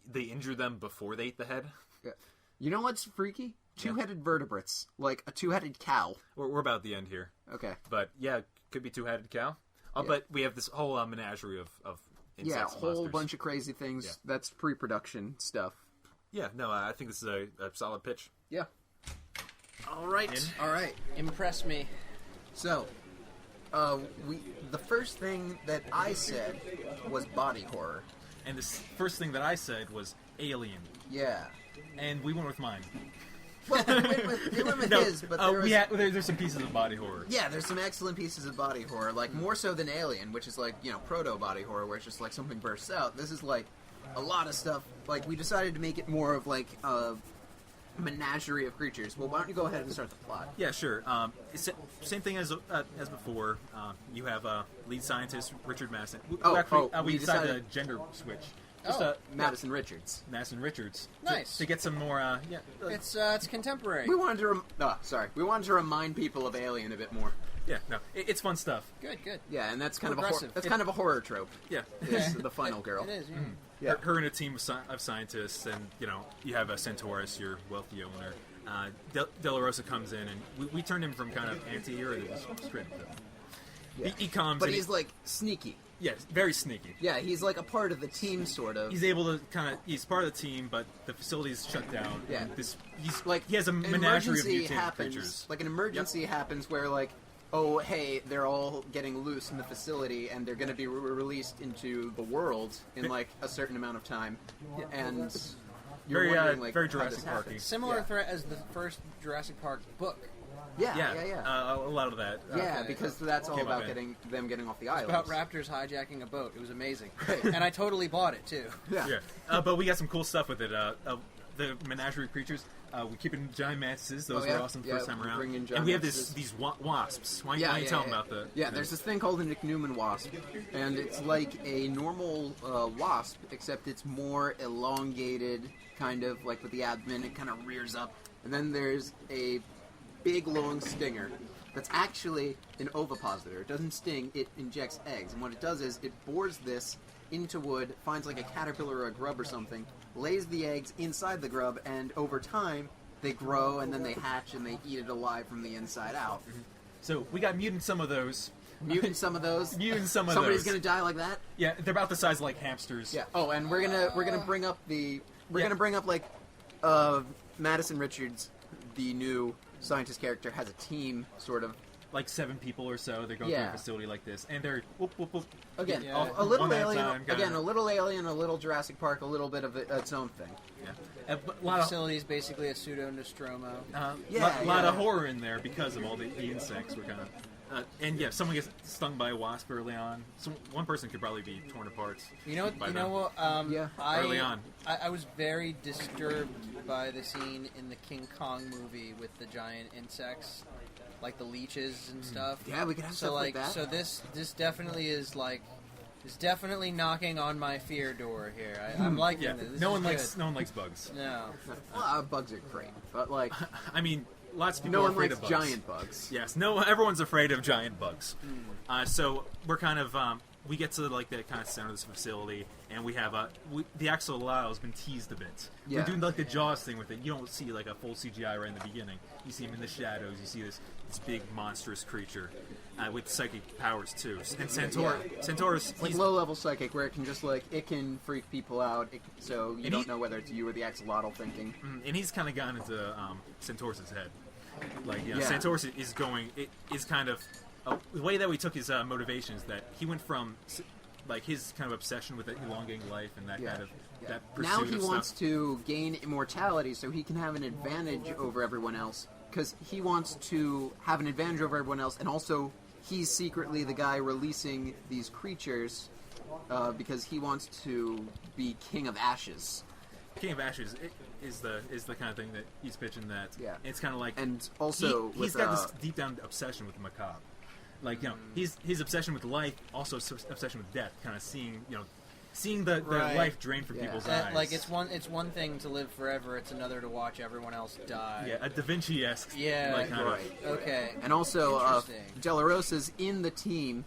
they injure them before they eat the head. Yeah. You know what's freaky? Two-headed vertebrates, like a two-headed cow. We're about at the end here, Okay. but yeah, could be two-headed cow. Yeah. But we have this whole menagerie of insects. Yeah, a and whole monsters. bunch of crazy things. Yeah. That's pre-production stuff. Yeah, no, I think this is a solid pitch. Yeah. All right. In? All right. Impress me. So, the first thing that I said was body horror. And the first thing that I said was Alien, Yeah. and we went with mine. Well, we went with No, his, but there's some pieces of body horror. yeah, there's some excellent pieces of body horror, like more so than Alien, which is like, proto body horror, where it's just like something bursts out. This is like a lot of stuff. Like, we decided to make it more of like a menagerie of creatures. Well, why don't you go ahead and start the plot? Yeah, sure. It's same thing as before. You have lead scientist Richard Madison. We decided to gender switch. Madison Richards. Madison Richards. Nice. To get some more. It's contemporary. We wanted to remind people of Alien a bit more. Yeah. No, it's fun stuff. Good. Yeah, and that's kind Progressive. kind of a horror trope. Yeah. Is the final girl. It is. Yeah. Yeah. Her and a team of scientists, and you have a Centaurus, your wealthy owner. De La Rosa comes in, and we turned him from kind of anti-hero to straight. Yeah. He comes, But and he's like sneaky. yes, very sneaky. Yeah, he's like a part of the team, sort of. He's able to he's part of the team, but the facility's shut down. Yeah. And he's like he has a an menagerie of emergency mutant happens, creatures. Like an emergency happens where like, oh hey, they're all getting loose in the facility and they're going to be released into the world in like a certain amount of time, and you're Very wondering like very how Jurassic this Park-y. happens. Similar Yeah. threat as the first Jurassic Park book. Yeah. A lot of that. Yeah, because that's all Came up about in. getting off the island. About raptors hijacking a boat. It was amazing. And I totally bought it, too. Yeah. Yeah, but we got some cool stuff with it. The menagerie creatures. We keep in giant mantises. Those were awesome the first time we around. bring in giant And we have mantises. these wasps. Why don't you tell them about the? Yeah, there's this thing called an ichneumon wasp, and it's like a normal wasp, except it's more elongated, kind of like with the abdomen. It kind of rears up, and then there's a big long stinger that's actually an ovipositor. It doesn't sting; it injects eggs, and what it does is it bores this into wood, finds like a caterpillar or a grub or something, lays the eggs inside the grub, and over time they grow and then they hatch and they eat it alive from the inside out. So we got mutant some of those. Mutant some of those. Mutant some of Somebody's those. gonna die like that. Yeah, they're about the size of like hamsters. Yeah. Oh, and we're gonna bring up like Madison Richards, the new scientist character, has a team sort of. Like 7 people or so. They're going Yeah. through a facility like this, and they're whoop whoop whoop. Again, Yeah. a little One at a alien. time, kinda. Again, a little alien, a little Jurassic Park, a little bit of its own thing. Yeah, but a lot The of facility is basically a pseudo Nostromo. lot of horror in there because of all the insects. We're kind of and yeah, someone gets stung by a wasp early on. One person could probably be torn apart. You know by them. what? Yeah. Early on. I was very disturbed by the scene in the King Kong movie with the giant insects, like the leeches and stuff. Yeah, we could have So stuff like like, that. so this definitely is like, is definitely knocking on my fear door here. I'm liking Yeah, this. This no is one good. likes bugs. No. Well, bugs are great, but like I mean, lots of people no are one afraid likes of bugs. giant bugs. Yes, everyone's afraid of giant bugs. So we're kind of we get to like the kind of center of this facility, and we have the axolotl has been teased a bit. Yeah. We're doing like the Jaws thing with it. You don't see like a full CGI right in the beginning. You see him in the shadows. You see this big monstrous creature with psychic powers too. And Centaurus, Like he's- low-level psychic, where it can just like it can freak people out, so you And don't he- know whether it's you or the axolotl thinking. and he's kind of gone into Centaurus' head. Like Yeah. Centaurus is going. It is kind of the way that we took his motivations. That he went from like his kind of obsession with elongating life and that Yeah. kind of Yeah. that pursuit Now he of wants stuff. to gain immortality so he can have an advantage over everyone else, because he wants to have an advantage over everyone else, and also he's secretly the guy releasing these creatures because he wants to be King of Ashes. King of Ashes is the kind of thing that he's pitching. That it's kind of like, and also he's got this deep down obsession with the macabre. Like, you know, his obsession with life, also obsession with death. Kind of seeing the life drained from people's eyes. Like it's one thing to live forever; it's another to watch everyone else die. Yeah, a Da Vinci-esque. Yeah, like, kind right. of. Okay. And also, De La Rosa's in the team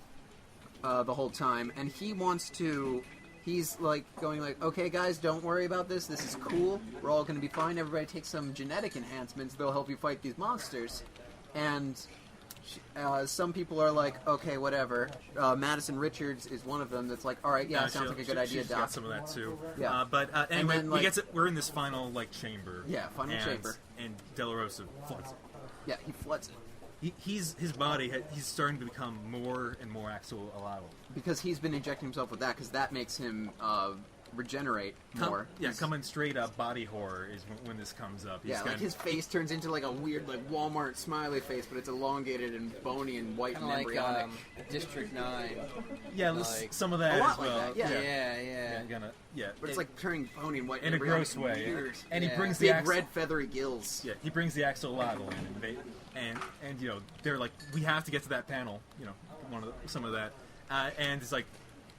the whole time, and he wants to. He's like going like, okay, guys, don't worry about this. This is cool. We're all going to be fine. Everybody take some genetic enhancements. They'll help you fight these monsters. And some people are like, okay, whatever. Madison Richards is one of them that's like, all right, yeah, sounds like a good idea, She's Doc. got some of that too. Yeah. But anyway, then, like, we're in this final chamber. Yeah, final chamber. And De La Rosa floods it. Yeah, he floods it. His body, he's starting to become more and more axolotl. Because he's been injecting himself with that, because that makes him regenerate more. Coming straight up body horror is when this comes up. He's like his face turns into like a weird like Walmart smiley face, but it's elongated and bony and white and embryonic. Like District 9. Yeah, like, some of that a lot as well. like that, Yeah. But it's like turning bony and white in a gross way. Weird. And he brings big the red feathery gills. Yeah, he brings the axolotl in, and you know, they're like, we have to get to that panel. You know, some of that, and it's like,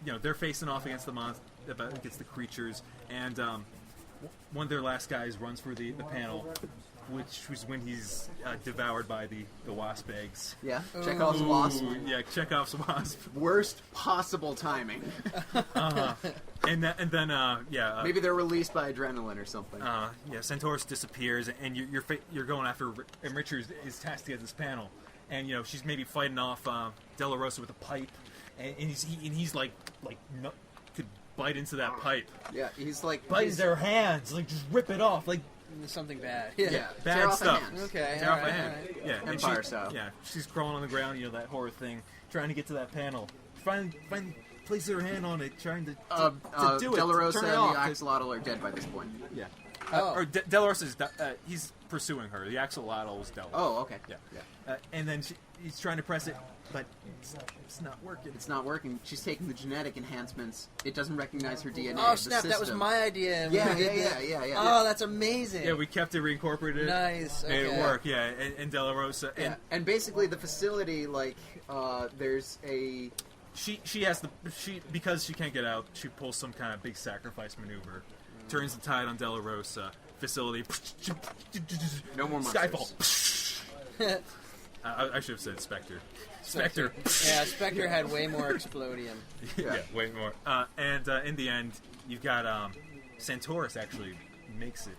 you know, they're facing off against against the creatures, and one of their last guys runs for the panel, which was when he's devoured by the wasp eggs. Yeah, Chekhov's wasp. Yeah, Chekhov's wasp. Worst possible timing. And then maybe they're released by adrenaline or something. Centaurus disappears, and you're going after, and Richards is tasked to get this panel, and you know, she's maybe fighting off De La Rosa with a pipe, and he's like could bite into that pipe. Yeah, he's like bites their hands, like just rip it off, like something bad. Yeah, bad stuff. Okay, tear off a hand. Right. Yeah, Empire style. Yeah, she's crawling on the ground, you know, that horror thing, trying to get to that panel. Finally places her hand on it, trying to do it. De La Rosa turn it and off. the axolotl are dead by this point. Yeah. Or De La Rosa's he's pursuing her. The axolotl was dealt. Oh, okay. Yeah. And then he's trying to press it, but it's not working. It's not working. She's taking the genetic enhancements. It doesn't recognize her DNA. Oh snap! That was my idea. Yeah. Oh, that's amazing. Yeah, we kept it reincorporated. Nice. Okay. It worked. Yeah, and De La Rosa. And basically the facility, like, there's a. She has because she can't get out. She pulls some kind of big sacrifice maneuver, turns the tide on De La Rosa. Facility. No more monsters. Skyfall. I should have said Spectre. Spectre. Yeah, Spectre had way more explodium. Yeah, way more. And in the end, you've got Centaurus actually makes it.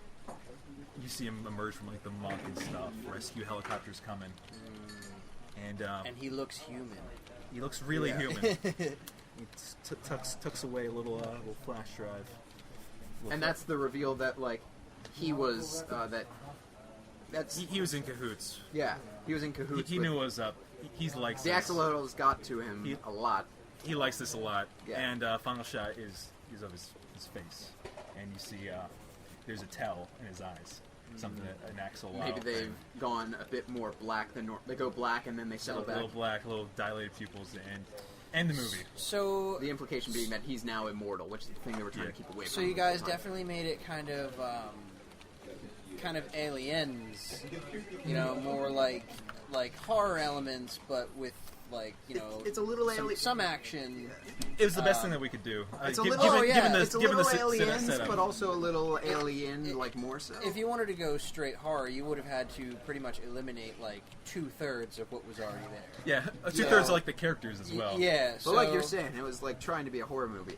You see him emerge from like the muck and stuff. Rescue helicopters coming, and he looks human. He looks really human. He tucks away a little flash drive. And that's the reveal that like he was he was in cahoots. Yeah, he was in cahoots. He knew what was up. He likes the axolotls got to him a lot. He likes this a lot. Yeah. And final shot is of his face, and you see there's a tell in his eyes. Something that an axolotl. Maybe they've gone a bit more black than normal. They go black and then they settle back. A little black, a little dilated pupils, and the movie. So the implication being that he's now immortal, which is the thing they were trying to keep away from. So you guys definitely made it kind of Aliens, you know, more like horror elements, but with like, you know, it's a little some action. It was the best thing that we could do. It's a little, it's a little Aliens, but also a little Alien, like more so. If you wanted to go straight horror, you would have had to pretty much eliminate like 2/3 of what was already there. Yeah, 2/3 of like the characters as well. Yeah, but like you're saying, it was like trying to be a horror movie.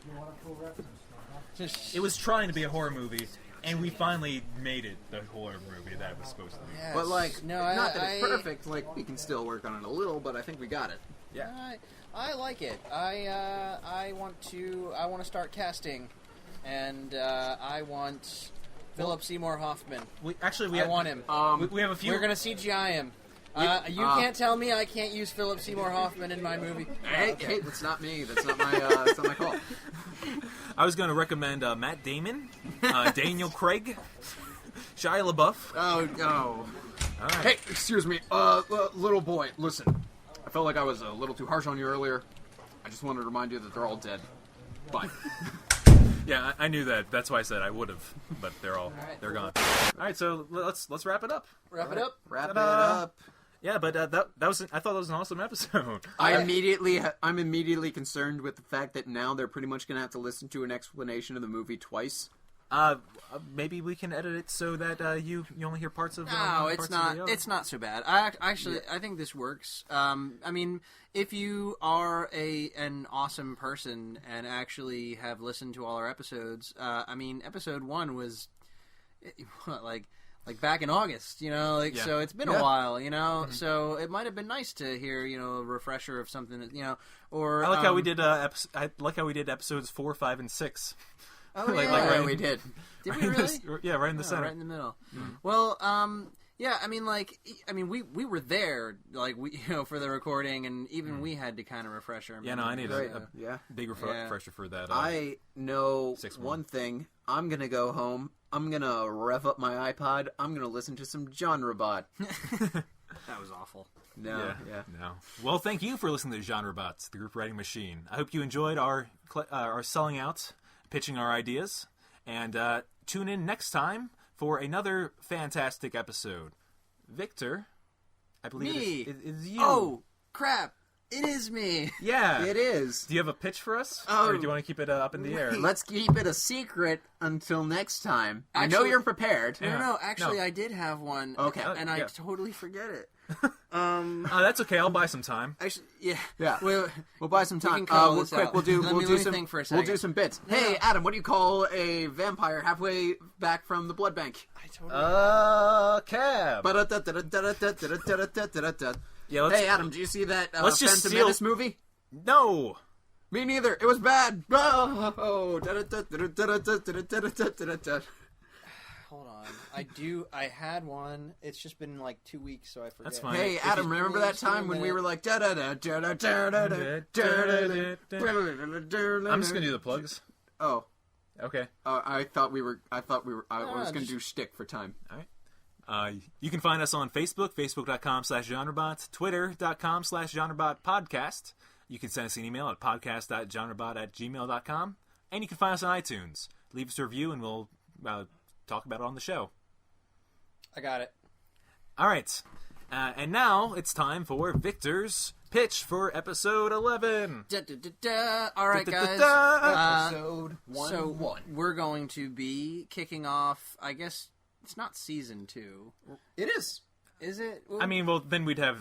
It was trying to be a horror movie. And we finally made it the horror movie that it was supposed to be. Yes. But like, not that it's perfect. Like, we can still work on it a little, but I think we got it. Yeah, I like it. I want to start casting, and I want Philip Seymour Hoffman. I want him. We have a few. We're gonna CGI him. You can't tell me I can't use Philip Seymour Hoffman in my movie. Hey, that's not me. That's not my call. I was going to recommend Matt Damon, Daniel Craig, Shia LaBeouf. Oh, no. All right. Hey, excuse me, little boy, listen. I felt like I was a little too harsh on you earlier. I just wanted to remind you that they're all dead. Bye. Yeah, I knew that. That's why I said I would have, but they're gone. All right, so let's wrap it up. Wrap it up. Wrap it up. Yeah, but that was I thought that was an awesome episode. I'm immediately concerned with the fact that now they're pretty much going to have to listen to an explanation of the movie twice. Maybe we can edit it so that you only hear parts of. No, it's not. It's not so bad. I think this works. I mean, if you are an awesome person and actually have listened to all our episodes, I mean, episode 1 was like back in August, so it's been a while, so it might have been nice to hear, a refresher of something, or I like how we did. I like how we did episodes 4, 5, and 6. Oh, right, we did. Did we really? Yeah, right in the center. Right in the middle. Mm-hmm. Well, yeah, I mean, we were there, for the recording, and even we had to kind of refresh our memory. Yeah, no, I need a big refresher for that. I know one thing. I'm going to go home. I'm going to rev up my iPod. I'm going to listen to some GenreBot. That was awful. No. Well, thank you for listening to GenreBot, the group writing machine. I hope you enjoyed our selling out, pitching our ideas, and tune in next time for another fantastic episode. Victor, I believe it is you. Oh, crap. It is me. Yeah. It is. Do you have a pitch for us? Or do you want to keep it up in the air? Let's keep it a secret until next time. I know you're prepared. No, actually, I did have one. Okay. And I totally forget it. That's okay. I'll buy some time. Actually, yeah. We'll buy some time. We'll do some bits. Hey, Adam, what do you call a vampire halfway back from the blood bank? I totally Cab. Yeah, hey, Adam, do you see that let's just Phantom Menace movie? No. Me neither. It was bad. Oh. Hold on. I had one. It's just been like 2 weeks, so I forget. That's fine. Hey, Adam, remember that time when we were like I'm just gonna do the plugs. Oh. Okay. I was gonna do shtick for time. All right. You can find us on Facebook, facebook.com/GenreBot, twitter.com/GenreBotPodcast. You can send us an email at podcast.genrebot@gmail.com. And you can find us on iTunes. Leave us a review and we'll talk about it on the show. I got it. All right. And now it's time for Victor's pitch for episode 11. All right, guys. Episode 1. So we're going to be kicking off, I guess... It's not season 2. It is. Is it? I mean, well, then we'd have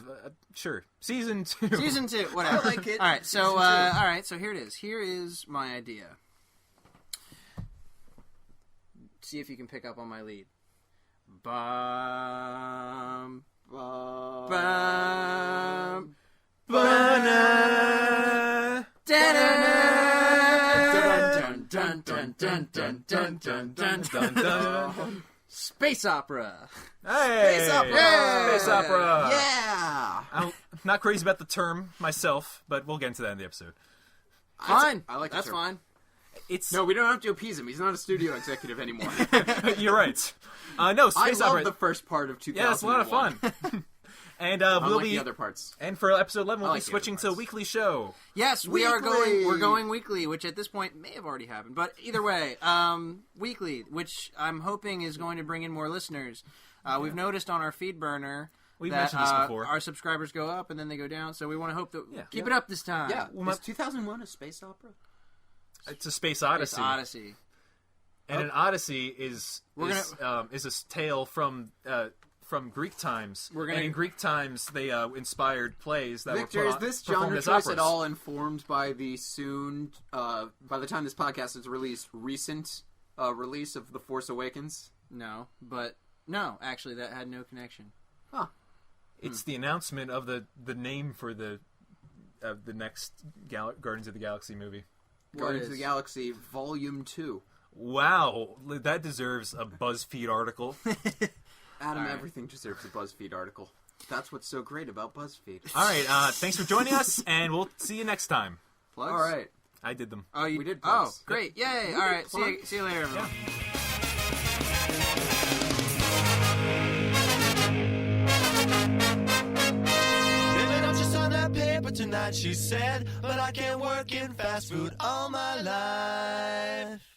sure season 2. Season 2, whatever. I like it. All right, so here it is. Here is my idea. See if you can pick up on my lead. Bum, bum, bum, ba-na, da-da, dun dun dun dun dun dun dun dun dun. Space opera. Hey! Space opera! Hey! Space opera! Yeah! I'm not crazy about the term myself, but we'll get into that in the episode. Fine. I like that's term. fine. No, we don't have to appease him. He's not a studio executive anymore. You're right. No, Space I love opera. the first part of 2001. Yeah, it's a lot of fun. And we'll be the other parts. And for episode 11, we'll be switching to a weekly show. Yes, we're going weekly, which at this point may have already happened. But either way, weekly, which I'm hoping is going to bring in more listeners. We've noticed on our feed burner We've that mentioned this before. Our subscribers go up and then they go down. So we want to hope that keep it up this time. Yeah, is 2001 a space opera? It's a space odyssey. Space Odyssey. And an odyssey is a tale from Greek times. And in Greek times, they inspired plays that Victor, were is this performed genre as choice operas. at all informed by the by the time this podcast is released, recent release of The Force Awakens? No, actually, that had no connection. Huh. It's the announcement of the name for the next Guardians of the Galaxy movie. Guardians of the Galaxy Volume 2. Wow, that deserves a BuzzFeed article. Adam, everything deserves a BuzzFeed article. That's what's so great about BuzzFeed. All right, thanks for joining us, and we'll see you next time. Plugs? All right. I did them. Oh, we did plugs. Oh, great. Yay. All right, see you later, everyone. Yeah. paper tonight, she said, but I can't work in fast food all my life.